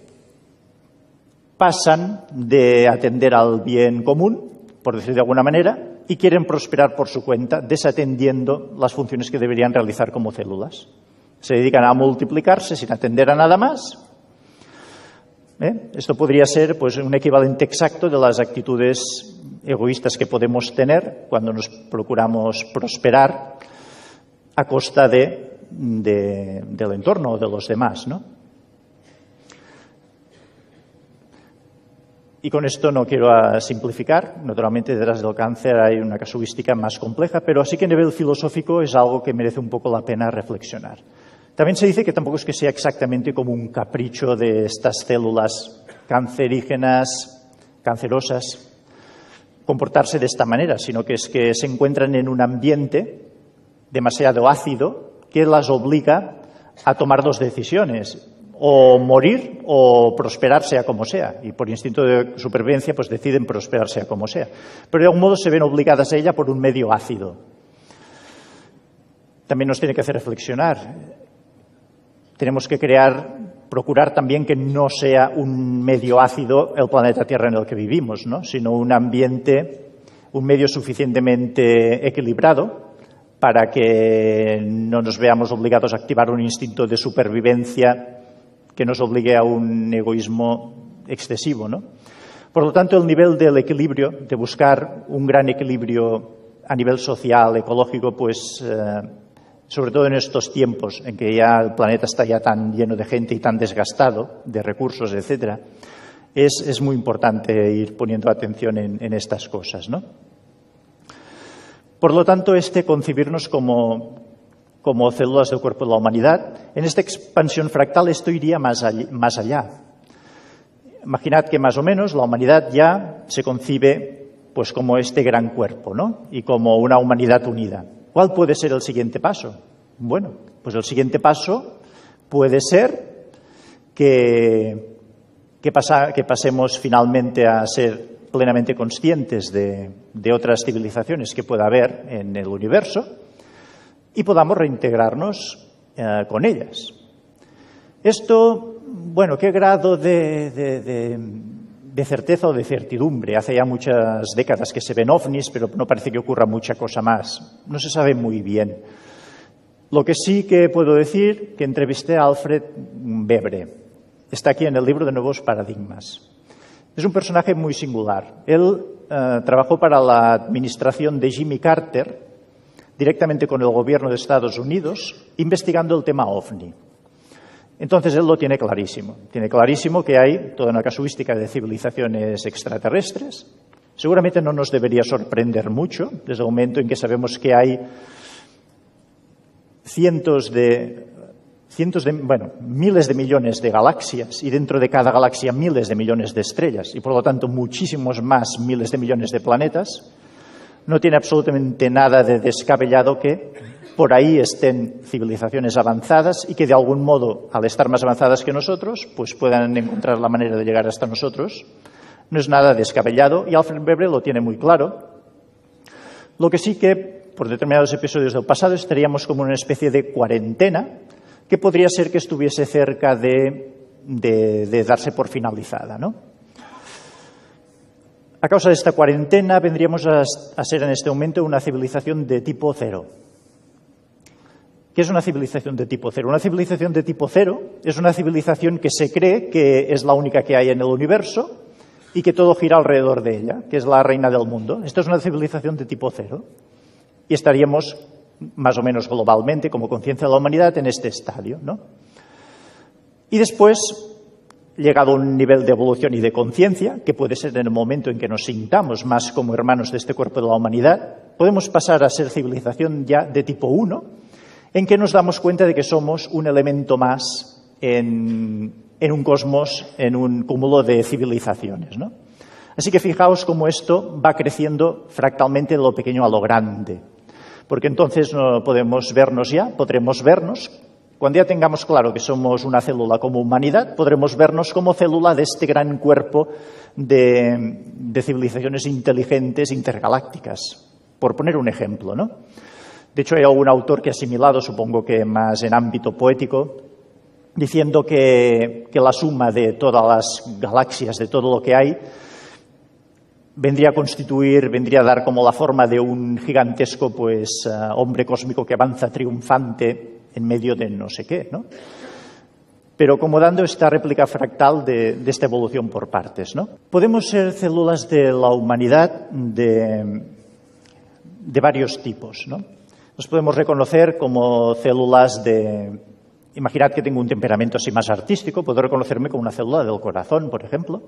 pasan de atender al bien común, por decir de alguna manera, y quieren prosperar por su cuenta, desatendiendo las funciones que deberían realizar como células. Se dedican a multiplicarse sin atender a nada más. Esto podría ser pues, un equivalente exacto de las actitudes egoístas que podemos tener cuando nos procuramos prosperar a costa del entorno o de los demás, ¿no? Y con esto no quiero simplificar. Naturalmente, detrás del cáncer hay una casuística más compleja, pero sí que a nivel filosófico es algo que merece un poco la pena reflexionar. También se dice que tampoco es que sea exactamente como un capricho de estas células cancerígenas, cancerosas, comportarse de esta manera, sino que es que se encuentran en un ambiente demasiado ácido que las obliga a tomar dos decisiones, o morir o prosperar sea como sea, y por instinto de supervivencia pues deciden prosperar sea como sea, pero de algún modo se ven obligadas a ella por un medio ácido. También nos tiene que hacer reflexionar. Tenemos que procurar también que no sea un medio ácido el planeta Tierra en el que vivimos, ¿no? Sino un ambiente, un medio suficientemente equilibrado para que no nos veamos obligados a activar un instinto de supervivencia que nos obligue a un egoísmo excesivo, ¿no? Por lo tanto, el nivel del equilibrio, de buscar un gran equilibrio a nivel social, ecológico, pues sobre todo en estos tiempos en que ya el planeta está ya tan lleno de gente y tan desgastado de recursos, etcétera, es muy importante ir poniendo atención en estas cosas, ¿no? Por lo tanto, concebirnos como células del cuerpo de la humanidad, en esta expansión fractal esto iría más allá. Imaginad que más o menos la humanidad ya se concibe pues como este gran cuerpo, ¿no? Y como una humanidad unida. ¿Cuál puede ser el siguiente paso? Bueno, pues el siguiente paso puede ser que pasemos finalmente a ser plenamente conscientes de otras civilizaciones que pueda haber en el universo y podamos reintegrarnos con ellas. Esto, bueno, ¿qué grado de certeza o de certidumbre? Hace ya muchas décadas que se ven ovnis, pero no parece que ocurra mucha cosa más. No se sabe muy bien. Lo que sí que puedo decir, que entrevisté a Alfred Webre. Está aquí en el libro de Nuevos Paradigmas. Es un personaje muy singular. Él trabajó para la administración de Jimmy Carter, directamente con el gobierno de Estados Unidos, investigando el tema OVNI. Entonces él lo tiene clarísimo. Tiene clarísimo que hay toda una casuística de civilizaciones extraterrestres. Seguramente no nos debería sorprender mucho, desde el momento en que sabemos que hay miles de millones de galaxias y dentro de cada galaxia miles de millones de estrellas y por lo tanto muchísimos más miles de millones de planetas. No tiene absolutamente nada de descabellado que por ahí estén civilizaciones avanzadas y que de algún modo, al estar más avanzadas que nosotros, pues puedan encontrar la manera de llegar hasta nosotros. No es nada descabellado y Alfred Webre lo tiene muy claro. Lo que sí que por determinados episodios del pasado, estaríamos como en una especie de cuarentena que podría ser que estuviese cerca de darse por finalizada, ¿no? A causa de esta cuarentena vendríamos a ser en este momento una civilización de tipo cero. ¿Qué es una civilización de tipo cero? Una civilización de tipo cero es una civilización que se cree que es la única que hay en el universo y que todo gira alrededor de ella, que es la reina del mundo. Esta es una civilización de tipo cero. Y estaríamos, más o menos globalmente, como conciencia de la humanidad, en este estadio, ¿no? Y después, llegado a un nivel de evolución y de conciencia, que puede ser en el momento en que nos sintamos más como hermanos de este cuerpo de la humanidad, podemos pasar a ser civilización ya de tipo 1, en que nos damos cuenta de que somos un elemento más en un cosmos, en un cúmulo de civilizaciones, ¿no? Así que fijaos cómo esto va creciendo fractalmente de lo pequeño a lo grande, porque entonces no podremos vernos, cuando ya tengamos claro que somos una célula como humanidad, podremos vernos como célula de este gran cuerpo de civilizaciones inteligentes intergalácticas, por poner un ejemplo, ¿no? De hecho, hay algún autor que ha asimilado, supongo que más en ámbito poético, diciendo que la suma de todas las galaxias, de todo lo que hay, vendría a dar como la forma de un gigantesco hombre cósmico que avanza triunfante en medio de no sé qué, ¿no? Pero como dando esta réplica fractal de esta evolución por partes, ¿no? Podemos ser células de la humanidad de varios tipos, ¿no? Nos podemos reconocer como células de... Imaginad que tengo un temperamento así más artístico, puedo reconocerme como una célula del corazón, por ejemplo.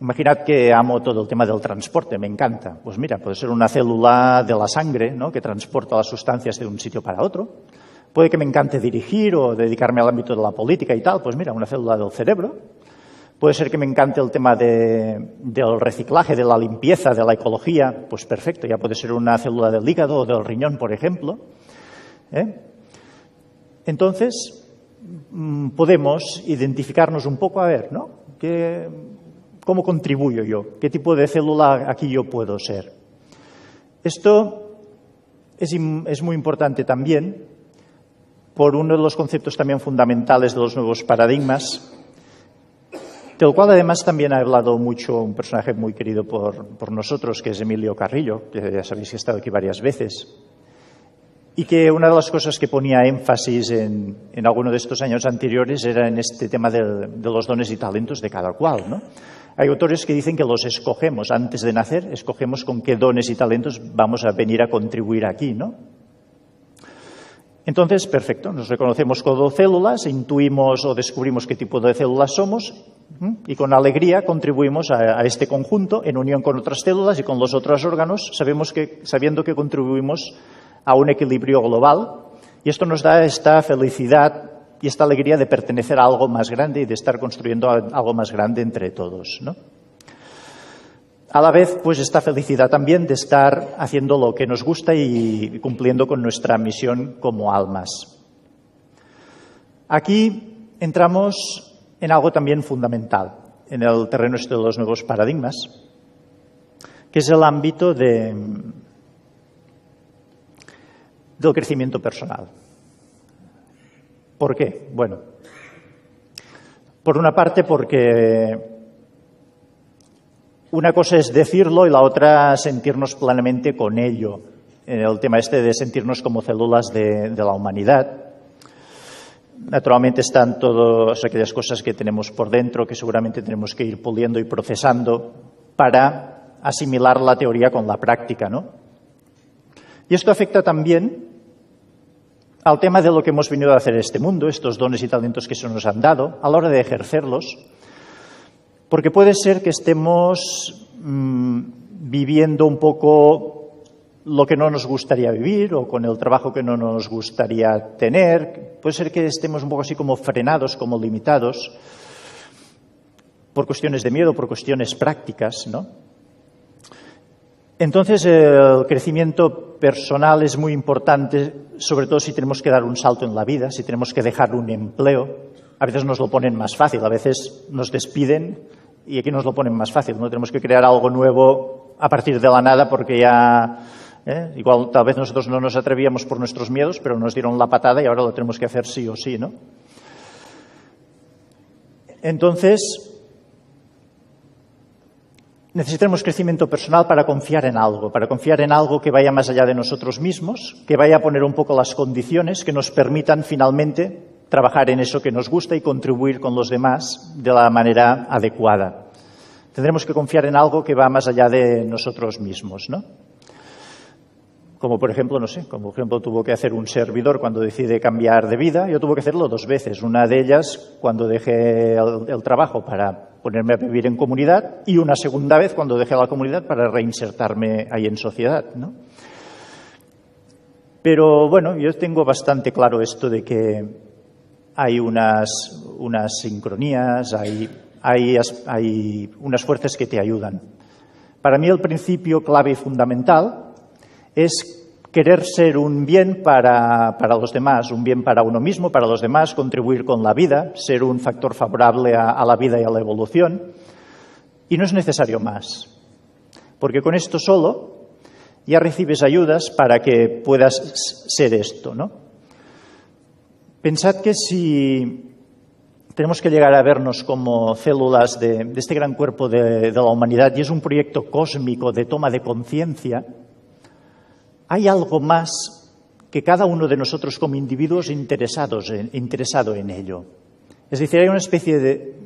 Imaginad que amo todo el tema del transporte, me encanta. Pues mira, puede ser una célula de la sangre, ¿no?, que transporta las sustancias de un sitio para otro. Puede que me encante dirigir o dedicarme al ámbito de la política y tal, pues mira, una célula del cerebro. Puede ser que me encante el tema del reciclaje, de la limpieza, de la ecología, pues perfecto, ya puede ser una célula del hígado o del riñón, por ejemplo. Entonces, podemos identificarnos un poco, a ver, ¿no? ¿Cómo contribuyo yo? ¿Qué tipo de célula aquí yo puedo ser? Esto es muy importante también por uno de los conceptos también fundamentales de los nuevos paradigmas, del cual además también ha hablado mucho un personaje muy querido por nosotros, que es Emilio Carrillo, que ya sabéis que ha estado aquí varias veces, y que una de las cosas que ponía énfasis en alguno de estos años anteriores era en este tema de los dones y talentos de cada cual, ¿no? Hay autores que dicen que los escogemos antes de nacer, escogemos con qué dones y talentos vamos a venir a contribuir aquí, ¿no? Entonces, perfecto, nos reconocemos como células, intuimos o descubrimos qué tipo de células somos y con alegría contribuimos a este conjunto en unión con otras células y con los otros órganos, sabiendo que contribuimos a un equilibrio global, y esto nos da esta felicidad y esta alegría de pertenecer a algo más grande y de estar construyendo algo más grande entre todos, ¿no? A la vez, pues esta felicidad también de estar haciendo lo que nos gusta y cumpliendo con nuestra misión como almas. Aquí entramos en algo también fundamental, en el terreno de los nuevos paradigmas, que es el ámbito del crecimiento personal. ¿Por qué? Bueno, por una parte porque una cosa es decirlo y la otra sentirnos plenamente con ello, en el tema este de sentirnos como células de la humanidad. Naturalmente están todas aquellas cosas que tenemos por dentro que seguramente tenemos que ir puliendo y procesando para asimilar la teoría con la práctica, ¿no? Y esto afecta también al tema de lo que hemos venido a hacer en este mundo, estos dones y talentos que se nos han dado, a la hora de ejercerlos, porque puede ser que estemos viviendo un poco lo que no nos gustaría vivir o con el trabajo que no nos gustaría tener. Puede ser que estemos un poco así como frenados, como limitados, por cuestiones de miedo, por cuestiones prácticas, ¿no? Entonces, el crecimiento personal es muy importante, sobre todo si tenemos que dar un salto en la vida, si tenemos que dejar un empleo. A veces nos lo ponen más fácil, a veces nos despiden y aquí nos lo ponen más fácil. No tenemos que crear algo nuevo a partir de la nada porque ya Igual, tal vez nosotros no nos atrevíamos por nuestros miedos, pero nos dieron la patada y ahora lo tenemos que hacer sí o sí, ¿no? Entonces, necesitamos crecimiento personal para confiar en algo que vaya más allá de nosotros mismos, que vaya a poner un poco las condiciones que nos permitan finalmente trabajar en eso que nos gusta y contribuir con los demás de la manera adecuada. Tendremos que confiar en algo que va más allá de nosotros mismos, ¿no? Como por ejemplo, no sé, como por ejemplo tuvo que hacer un servidor cuando decide cambiar de vida. Yo tuve que hacerlo 2 veces. Una de ellas cuando dejé el trabajo para ponerme a vivir en comunidad y una segunda vez cuando dejé la comunidad para reinsertarme ahí en sociedad, ¿no? Pero bueno, yo tengo bastante claro esto de que hay unas sincronías, hay unas fuerzas que te ayudan. Para mí el principio clave y fundamental es querer ser un bien para los demás, un bien para uno mismo, para los demás, contribuir con la vida, ser un factor favorable a la vida y a la evolución. Y no es necesario más, porque con esto solo ya recibes ayudas para que puedas ser esto, ¿no? Pensad que si tenemos que llegar a vernos como células de este gran cuerpo de la humanidad y es un proyecto cósmico de toma de conciencia, hay algo más que cada uno de nosotros como individuos interesado en ello. Es decir, hay una especie de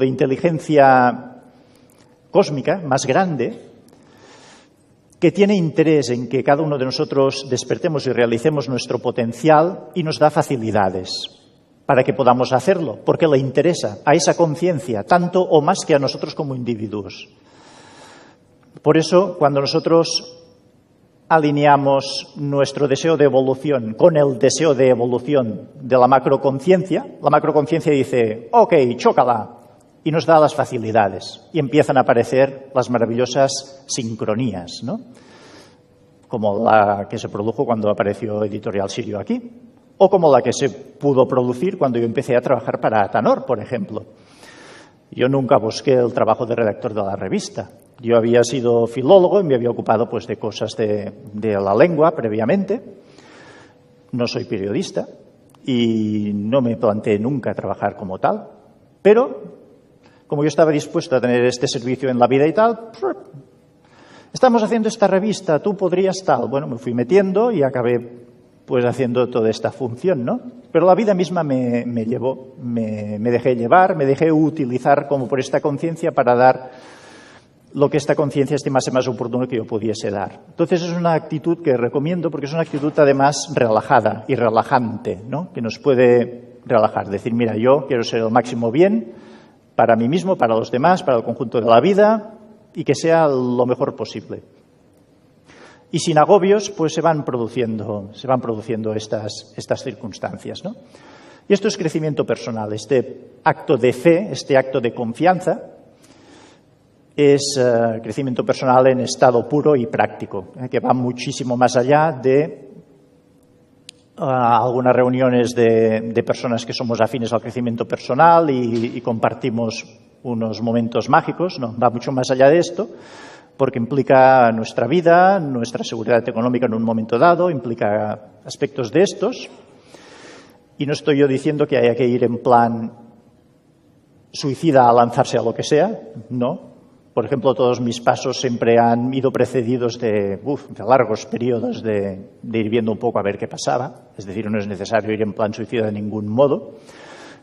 inteligencia cósmica más grande que tiene interés en que cada uno de nosotros despertemos y realicemos nuestro potencial y nos da facilidades para que podamos hacerlo, porque le interesa a esa conciencia tanto o más que a nosotros como individuos. Por eso, cuando nosotros alineamos nuestro deseo de evolución con el deseo de evolución de la macroconciencia dice, ok, chócala, y nos da las facilidades. Y empiezan a aparecer las maravillosas sincronías, ¿no? Como la que se produjo cuando apareció Editorial Sirio aquí, o como la que se pudo producir cuando yo empecé a trabajar para Atanor, por ejemplo. Yo nunca busqué el trabajo de redactor de la revista. Yo había sido filólogo y me había ocupado pues, de cosas de la lengua previamente. No soy periodista y no me planteé nunca trabajar como tal. Pero, como yo estaba dispuesto a tener este servicio en la vida y tal, estamos haciendo esta revista, tú podrías tal. Bueno, me fui metiendo y acabé pues haciendo toda esta función, ¿no? Pero la vida misma me llevó, me dejé llevar, me dejé utilizar como por esta conciencia para dar lo que esta conciencia estimase más oportuno que yo pudiese dar. Entonces es una actitud que recomiendo porque es una actitud además relajada y relajante, ¿no? Que nos puede relajar, decir, mira, yo quiero ser el máximo bien para mí mismo, para los demás, para el conjunto de la vida y que sea lo mejor posible. Y sin agobios, pues se van produciendo estas circunstancias, ¿no? Y esto es crecimiento personal. Este acto de fe, este acto de confianza, es crecimiento personal en estado puro y práctico, que va muchísimo más allá de algunas reuniones de personas que somos afines al crecimiento personal y compartimos unos momentos mágicos. No, va mucho más allá de esto, porque implica nuestra vida, nuestra seguridad económica en un momento dado, implica aspectos de estos. Y no estoy yo diciendo que haya que ir en plan suicida a lanzarse a lo que sea, no. Por ejemplo, todos mis pasos siempre han ido precedidos de largos periodos de ir viendo un poco a ver qué pasaba. Es decir, no es necesario ir en plan suicida de ningún modo.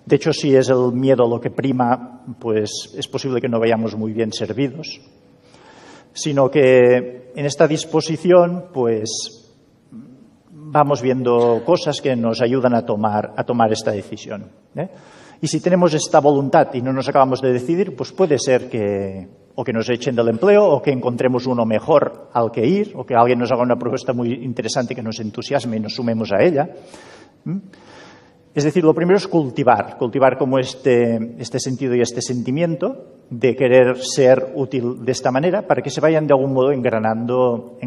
De hecho, si es el miedo lo que prima, pues es posible que no vayamos muy bien servidos. Sino que en esta disposición, pues vamos viendo cosas que nos ayudan a tomar esta decisión, ¿eh? Y si tenemos esta voluntad y no nos acabamos de decidir, pues puede ser que nos echen del empleo o que encontremos uno mejor al que ir o que alguien nos haga una propuesta muy interesante que nos entusiasme y nos sumemos a ella. Es decir, lo primero es cultivar como este sentido y este sentimiento de querer ser útil de esta manera para que se vayan de algún modo engranando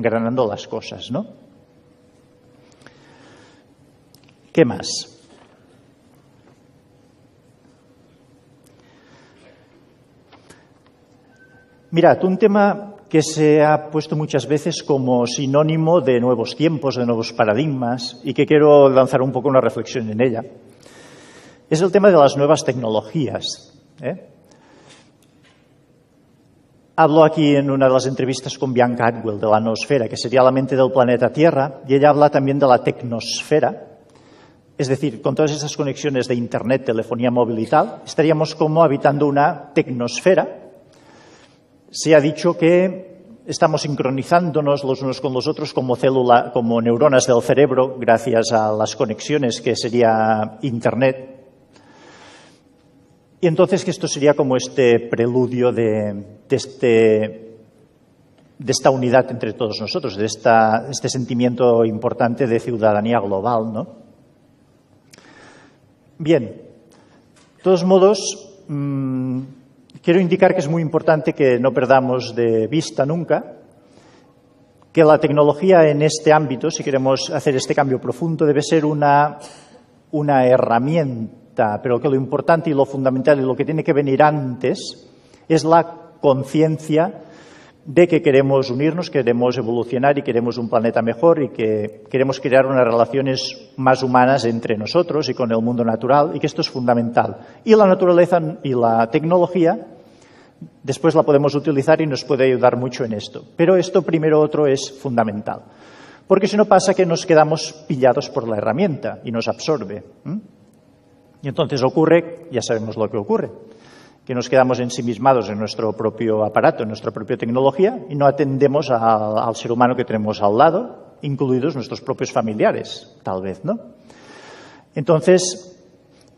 las cosas, ¿no? ¿Qué más? Mirad, un tema que se ha puesto muchas veces como sinónimo de nuevos tiempos, de nuevos paradigmas, y que quiero lanzar un poco una reflexión en ella. Es el tema de las nuevas tecnologías. Hablo aquí en una de las entrevistas con Bianca Atwell de la noosfera, que sería la mente del planeta Tierra, y ella habla también de la tecnosfera. Es decir, con todas esas conexiones de Internet, telefonía móvil y tal, estaríamos como habitando una tecnosfera. Se ha dicho que estamos sincronizándonos los unos con los otros como neuronas del cerebro, gracias a las conexiones que sería Internet. Y entonces que esto sería como este preludio de esta unidad entre todos nosotros, de este sentimiento importante de ciudadanía global, ¿no? Bien, de todos modos, quiero indicar que es muy importante que no perdamos de vista nunca que la tecnología en este ámbito, si queremos hacer este cambio profundo, debe ser una herramienta, pero que lo importante y lo fundamental y lo que tiene que venir antes es la conciencia de que queremos unirnos, queremos evolucionar y queremos un planeta mejor y que queremos crear unas relaciones más humanas entre nosotros y con el mundo natural y que esto es fundamental. Y la naturaleza y la tecnología después la podemos utilizar y nos puede ayudar mucho en esto. Pero esto primero otro es fundamental. Porque si no pasa que nos quedamos pillados por la herramienta y nos absorbe. Y entonces ocurre, ya sabemos lo que ocurre, que nos quedamos ensimismados en nuestro propio aparato, en nuestra propia tecnología y no atendemos al ser humano que tenemos al lado, incluidos nuestros propios familiares, tal vez, ¿no? Entonces,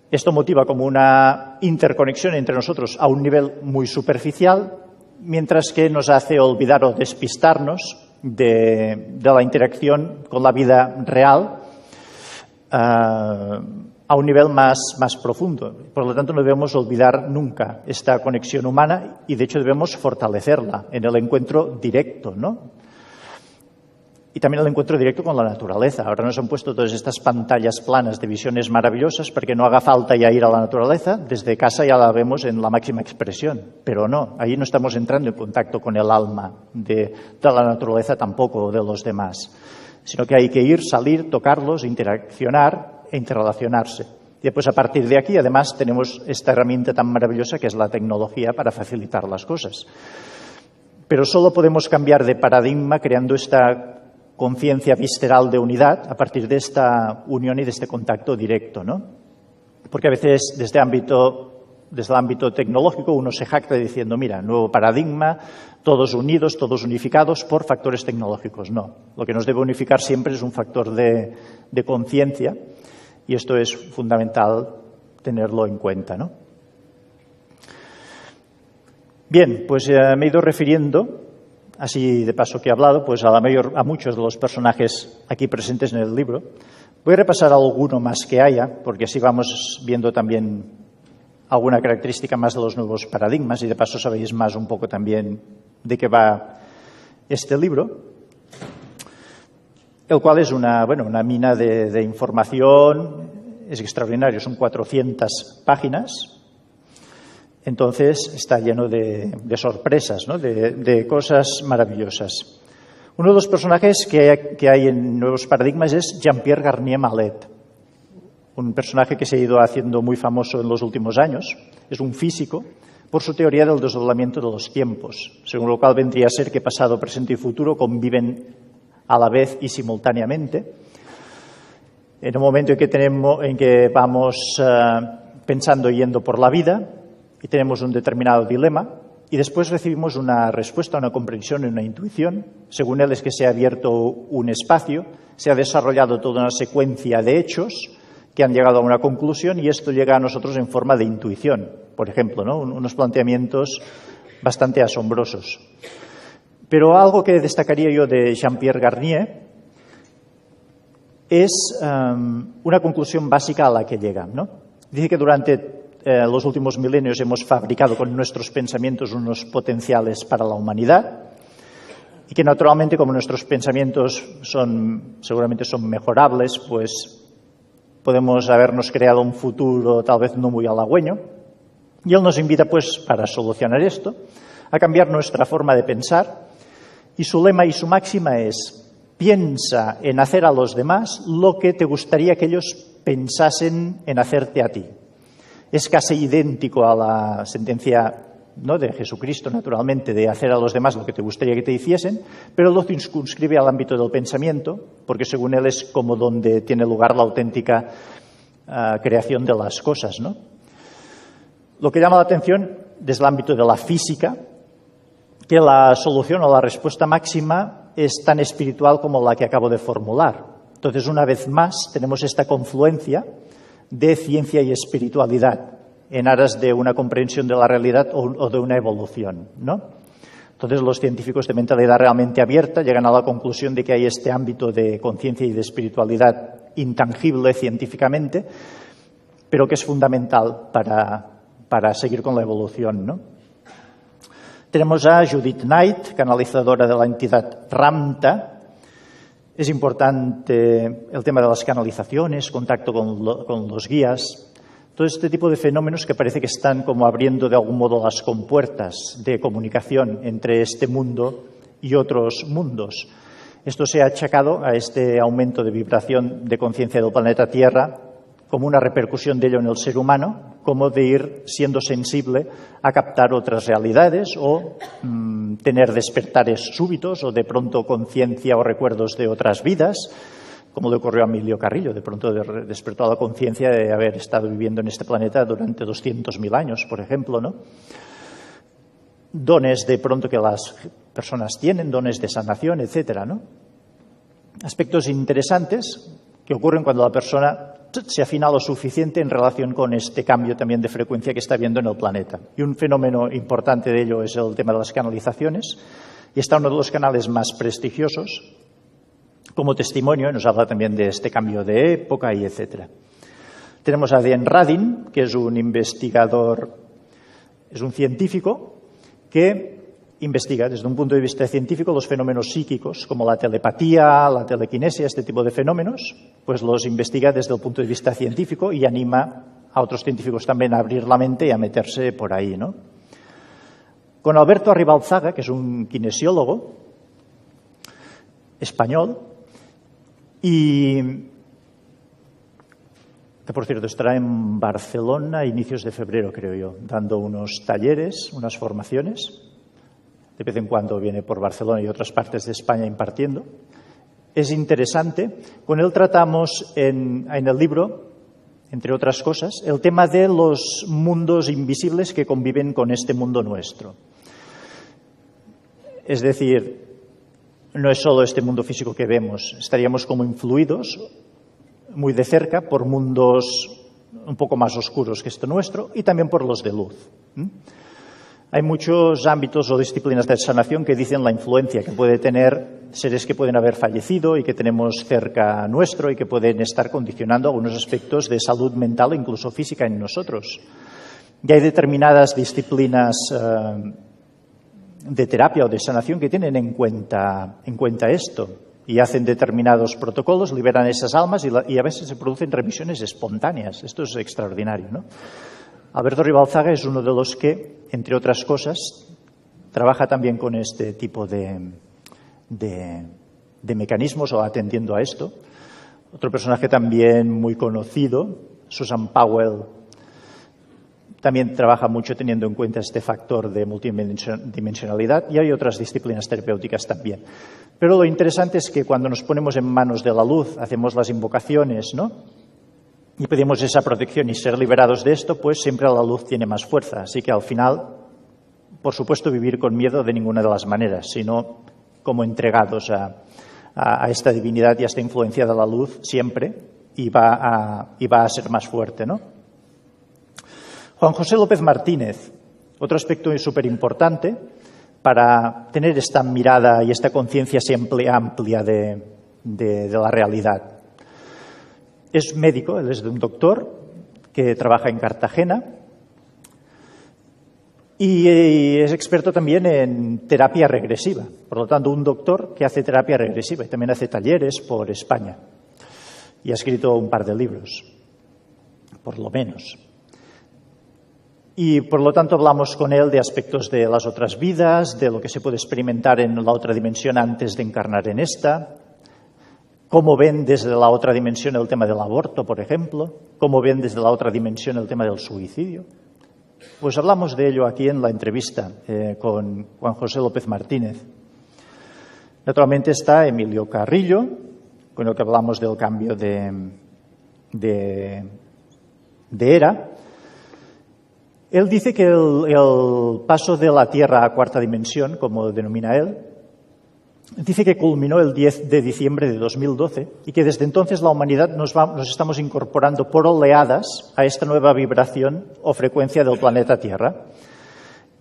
esto motiva como una interconexión entre nosotros a un nivel muy superficial, mientras que nos hace olvidar o despistarnos de la interacción con la vida real a un nivel más profundo. Por lo tanto, no debemos olvidar nunca esta conexión humana y, de hecho, debemos fortalecerla en el encuentro directo, ¿no? Y también el encuentro directo con la naturaleza. Ahora nos han puesto todas estas pantallas planas de visiones maravillosas porque no haga falta ya ir a la naturaleza. Desde casa ya la vemos en la máxima expresión. Pero no, ahí no estamos entrando en contacto con el alma de la naturaleza tampoco, de los demás. Sino que hay que ir, salir, tocarlos, interaccionar e interrelacionarse. Y después, a partir de aquí, además, tenemos esta herramienta tan maravillosa que es la tecnología para facilitar las cosas. Pero solo podemos cambiar de paradigma creando esta conciencia visceral de unidad a partir de esta unión y de este contacto directo, ¿no? Porque a veces desde el ámbito tecnológico uno se jacta diciendo, mira, nuevo paradigma, todos unidos, todos unificados por factores tecnológicos. No, lo que nos debe unificar siempre es un factor de conciencia y esto es fundamental tenerlo en cuenta, ¿no? Bien, pues me he ido refiriendo, así de paso que he hablado, pues a muchos de los personajes aquí presentes en el libro. Voy a repasar alguno más que haya, porque así vamos viendo también alguna característica más de los nuevos paradigmas y de paso sabéis más un poco también de qué va este libro, el cual es una mina de información, es extraordinario, son 400 páginas. Entonces está lleno de sorpresas, ¿no? de cosas maravillosas. Uno de los personajes que hay en Nuevos Paradigmas es Jean-Pierre Garnier Mallet, un personaje que se ha ido haciendo muy famoso en los últimos años. Es un físico por su teoría del desdoblamiento de los tiempos, según lo cual vendría a ser que pasado, presente y futuro conviven a la vez y simultáneamente. En un momento en que vamos pensando y yendo por la vida, y tenemos un determinado dilema y después recibimos una respuesta, una comprensión y una intuición. Según él es que se ha abierto un espacio, se ha desarrollado toda una secuencia de hechos que han llegado a una conclusión y esto llega a nosotros en forma de intuición, por ejemplo, ¿no? Unos planteamientos bastante asombrosos. Pero algo que destacaría yo de Jean-Pierre Garnier es una conclusión básica a la que llega, ¿no? Dice que durante los últimos milenios hemos fabricado con nuestros pensamientos unos potenciales para la humanidad y que naturalmente como nuestros pensamientos seguramente son mejorables, pues podemos habernos creado un futuro tal vez no muy halagüeño. Y él nos invita pues para solucionar esto a cambiar nuestra forma de pensar Y su lema y su máxima es: piensa en hacer a los demás lo que te gustaría que ellos pensasen en hacerte a ti. Es casi idéntico a la sentencia, ¿no?, de Jesucristo, naturalmente, de hacer a los demás lo que te gustaría que te hiciesen, pero lo circunscribe al ámbito del pensamiento, porque según él es como donde tiene lugar la auténtica creación de las cosas, ¿no? Lo que llama la atención desde el ámbito de la física, que la solución o la respuesta máxima es tan espiritual como la que acabo de formular. Entonces, una vez más, tenemos esta confluencia de ciencia y espiritualidad en aras de una comprensión de la realidad o de una evolución, ¿no? Entonces, los científicos de mentalidad realmente abierta llegan a la conclusión de que hay este ámbito de conciencia y de espiritualidad intangible científicamente, pero que es fundamental para seguir con la evolución, ¿no? Tenemos a Judith Knight, canalizadora de la entidad Ramta. Es importante el tema de las canalizaciones, contacto con los guías, todo este tipo de fenómenos que parece que están como abriendo de algún modo las compuertas de comunicación entre este mundo y otros mundos. Esto se ha achacado a este aumento de vibración de conciencia del planeta Tierra como una repercusión de ello en el ser humano, como de ir siendo sensible a captar otras realidades o tener despertares súbitos o de pronto conciencia o recuerdos de otras vidas, como le ocurrió a Emilio Carrillo. De pronto despertó la conciencia de haber estado viviendo en este planeta durante 200.000 años, por ejemplo, ¿no? Dones de pronto que las personas tienen, dones de sanación, etcétera, ¿no? Aspectos interesantes que ocurren cuando la persona se afina lo suficiente en relación con este cambio también de frecuencia que está habiendo en el planeta. Y un fenómeno importante de ello es el tema de las canalizaciones, y está uno de los canales más prestigiosos como testimonio, y nos habla también de este cambio de época y etcétera. Tenemos a Dan Radin, que es un investigador, es un científico que investiga desde un punto de vista científico los fenómenos psíquicos, como la telepatía, la telequinesia, este tipo de fenómenos, pues los investiga desde el punto de vista científico y anima a otros científicos también a abrir la mente y a meterse por ahí, ¿no? Con Alberto Arribalzaga, que es un kinesiólogo español, y que, por cierto, estará en Barcelona a inicios de febrero, creo yo, dando unos talleres, unas formaciones. De vez en cuando viene por Barcelona y otras partes de España impartiendo. Es interesante. Con él tratamos en el libro, entre otras cosas, el tema de los mundos invisibles que conviven con este mundo nuestro. Es decir, no es solo este mundo físico que vemos, estaríamos como influidos muy de cerca por mundos un poco más oscuros que este nuestro y también por los de luz. Hay muchos ámbitos o disciplinas de sanación que dicen la influencia que puede tener seres que pueden haber fallecido y que tenemos cerca nuestro y que pueden estar condicionando algunos aspectos de salud mental o incluso física en nosotros. Y hay determinadas disciplinas de terapia o de sanación que tienen en cuenta esto y hacen determinados protocolos, liberan esas almas y a veces se producen remisiones espontáneas. Esto es extraordinario, ¿no? Alberto Arribalzaga es uno de los que, entre otras cosas, trabaja también con este tipo de mecanismos o atendiendo a esto. Otro personaje también muy conocido, Susan Powell, también trabaja mucho teniendo en cuenta este factor de multidimensionalidad y hay otras disciplinas terapéuticas también. Pero lo interesante es que cuando nos ponemos en manos de la luz, hacemos las invocaciones, ¿no?, y pedimos esa protección y ser liberados de esto, pues siempre la luz tiene más fuerza. Así que al final, por supuesto, vivir con miedo de ninguna de las maneras, sino como entregados a esta divinidad y a esta influencia de la luz siempre, y va a ser más fuerte, ¿no? Juan José López Martínez, otro aspecto súper importante para tener esta mirada y esta conciencia siempre amplia de la realidad. Es médico, él es un doctor que trabaja en Cartagena y es experto también en terapia regresiva. Por lo tanto, un doctor que hace terapia regresiva y también hace talleres por España. Y ha escrito un par de libros, por lo menos. Y por lo tanto hablamos con él de aspectos de las otras vidas, de lo que se puede experimentar en la otra dimensión antes de encarnar en esta, cómo ven desde la otra dimensión el tema del aborto, por ejemplo, cómo ven desde la otra dimensión el tema del suicidio. Pues hablamos de ello aquí en la entrevista con Juan José López Martínez. Naturalmente está Emilio Carrillo, con el que hablamos del cambio de era. Él dice que el paso de la Tierra a cuarta dimensión, como denomina él, dice que culminó el 10 de diciembre de 2012 y que desde entonces la humanidad nos estamos incorporando por oleadas a esta nueva vibración o frecuencia del planeta Tierra.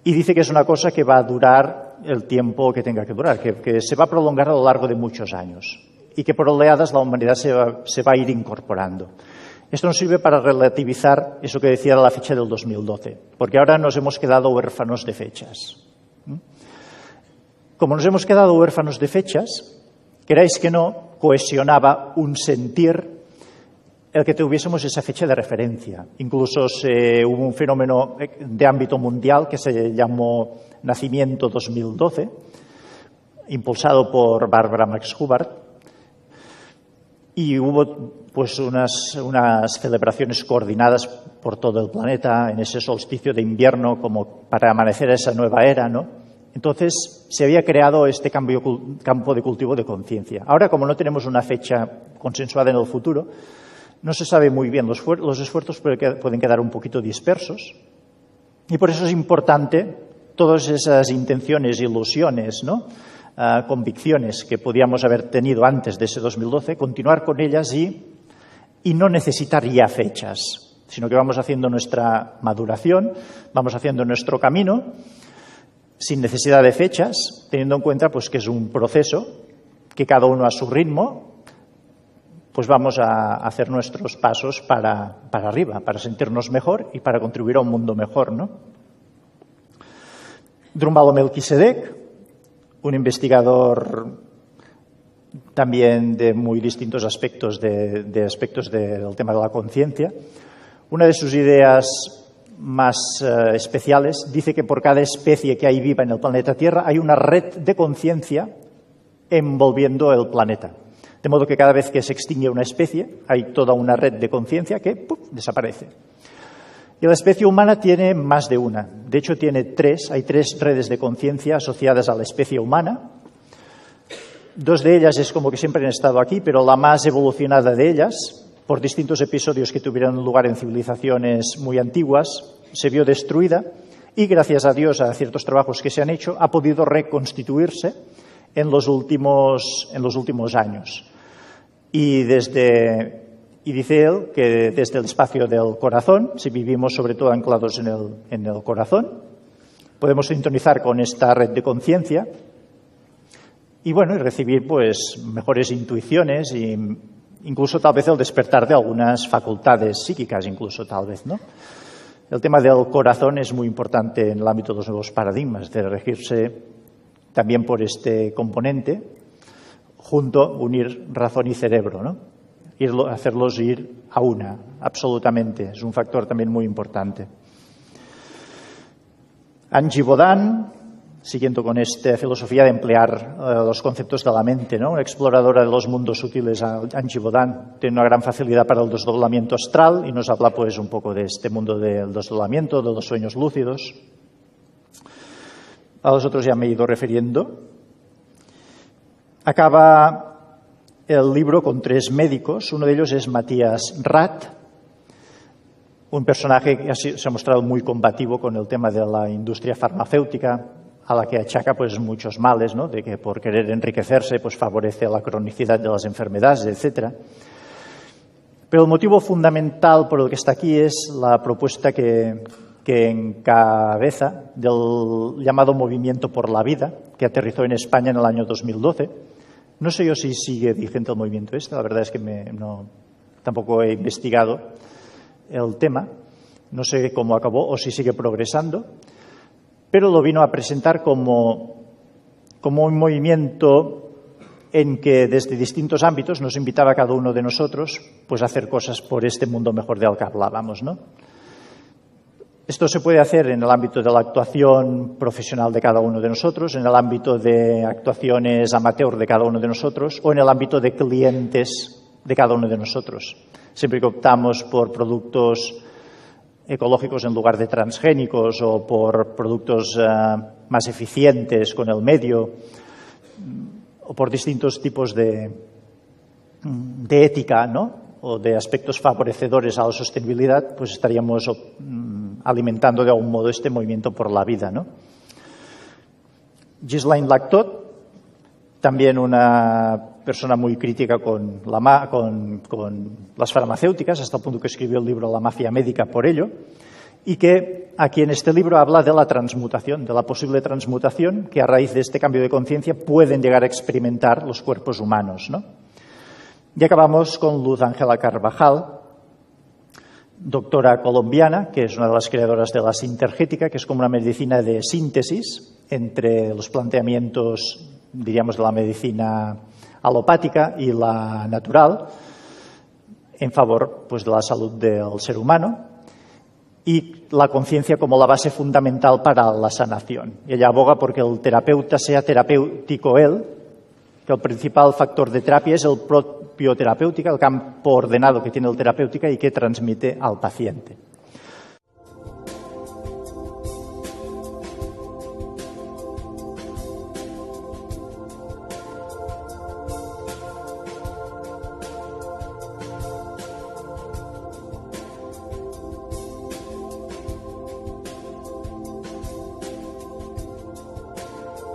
Y dice que es una cosa que va a durar el tiempo que tenga que durar, que se va a prolongar a lo largo de muchos años y que por oleadas la humanidad se va a ir incorporando. Esto nos sirve para relativizar eso que decía la fecha del 2012, porque ahora nos hemos quedado huérfanos de fechas. Como nos hemos quedado huérfanos de fechas, queráis que no, cohesionaba un sentir el que tuviésemos esa fecha de referencia. Incluso hubo un fenómeno de ámbito mundial que se llamó Nacimiento 2012, impulsado por Barbara Max Hubbard, y hubo pues unas celebraciones coordinadas por todo el planeta en ese solsticio de invierno como para amanecer a esa nueva era, ¿no? Entonces se había creado este campo de cultivo de conciencia. Ahora, como no tenemos una fecha consensuada en el futuro, no se sabe muy bien, los esfuerzos pueden quedar un poquito dispersos y por eso es importante todas esas intenciones, ilusiones, ¿no? Convicciones que podíamos haber tenido antes de ese 2012, continuar con ellas y no necesitar ya fechas, sino que vamos haciendo nuestra maduración, vamos haciendo nuestro camino sin necesidad de fechas, teniendo en cuenta pues, que es un proceso que cada uno a su ritmo pues vamos a hacer nuestros pasos para arriba, para sentirnos mejor y para contribuir a un mundo mejor, ¿no? Drúmbalo Melquisedec, un investigador también de muy distintos aspectos del tema de la conciencia. Una de sus ideas más especiales dice que por cada especie que hay viva en el planeta Tierra hay una red de conciencia envolviendo el planeta. De modo que cada vez que se extingue una especie hay toda una red de conciencia que desaparece. Y la especie humana tiene más de una. De hecho, hay tres redes de conciencia asociadas a la especie humana. Dos de ellas es como que siempre han estado aquí, pero la más evolucionada de ellas, por distintos episodios que tuvieron lugar en civilizaciones muy antiguas, se vio destruida y, gracias a Dios, a ciertos trabajos que se han hecho, ha podido reconstituirse en los últimos años. Y dice él que desde el espacio del corazón, si vivimos sobre todo anclados en el corazón, podemos sintonizar con esta red de conciencia y bueno, y recibir pues mejores intuiciones e incluso tal vez el despertar de algunas facultades psíquicas, incluso tal vez, ¿no? El tema del corazón es muy importante en el ámbito de los nuevos paradigmas, de regirse también por este componente, unir razón y cerebro, ¿no? Hacerlos ir a una, absolutamente. Es un factor también muy importante. Angie Bodan, siguiendo con esta filosofía de emplear los conceptos de la mente, ¿no? Una exploradora de los mundos sutiles, Angie Bodan, tiene una gran facilidad para el desdoblamiento astral y nos habla pues un poco de este mundo del desdoblamiento, de los sueños lúcidos. A los otros ya me he ido refiriendo. Acaba el libro con tres médicos. Uno de ellos es Matías Rath, un personaje que se ha mostrado muy combativo con el tema de la industria farmacéutica, a la que achaca pues muchos males, ¿no? De que por querer enriquecerse pues favorece la cronicidad de las enfermedades, etcétera. Pero el motivo fundamental por el que está aquí es la propuesta que encabeza del llamado Movimiento por la Vida, que aterrizó en España en el año 2012. No sé yo si sigue vigente el movimiento este, la verdad es que tampoco he investigado el tema, no sé cómo acabó o si sigue progresando, pero lo vino a presentar como un movimiento en que desde distintos ámbitos nos invitaba a cada uno de nosotros pues, a hacer cosas por este mundo mejor del que hablábamos, ¿no? Esto se puede hacer en el ámbito de la actuación profesional de cada uno de nosotros, en el ámbito de actuaciones amateur de cada uno de nosotros o en el ámbito de clientes de cada uno de nosotros. Siempre que optamos por productos ecológicos en lugar de transgénicos o por productos más eficientes con el medio o por distintos tipos de ética, ¿no?, o de aspectos favorecedores a la sostenibilidad, pues estaríamos alimentando de algún modo este movimiento por la vida, ¿no? Ghislaine Lactot, también una persona muy crítica con las farmacéuticas, hasta el punto que escribió el libro La mafia médica por ello, y que aquí en este libro habla de la transmutación, de la posible transmutación que a raíz de este cambio de conciencia pueden llegar a experimentar los cuerpos humanos, ¿no? Y acabamos con Luz Ángela Carvajal, doctora colombiana, que es una de las creadoras de la sintergética, que es como una medicina de síntesis entre los planteamientos, diríamos, de la medicina alopática y la natural, en favor, pues, de la salud del ser humano y la conciencia como la base fundamental para la sanación. Y ella aboga porque el terapeuta sea terapéutico él, que el principal factor de terapia es el propio terapéutica, el campo ordenado que tiene el terapéutica y que transmite al paciente.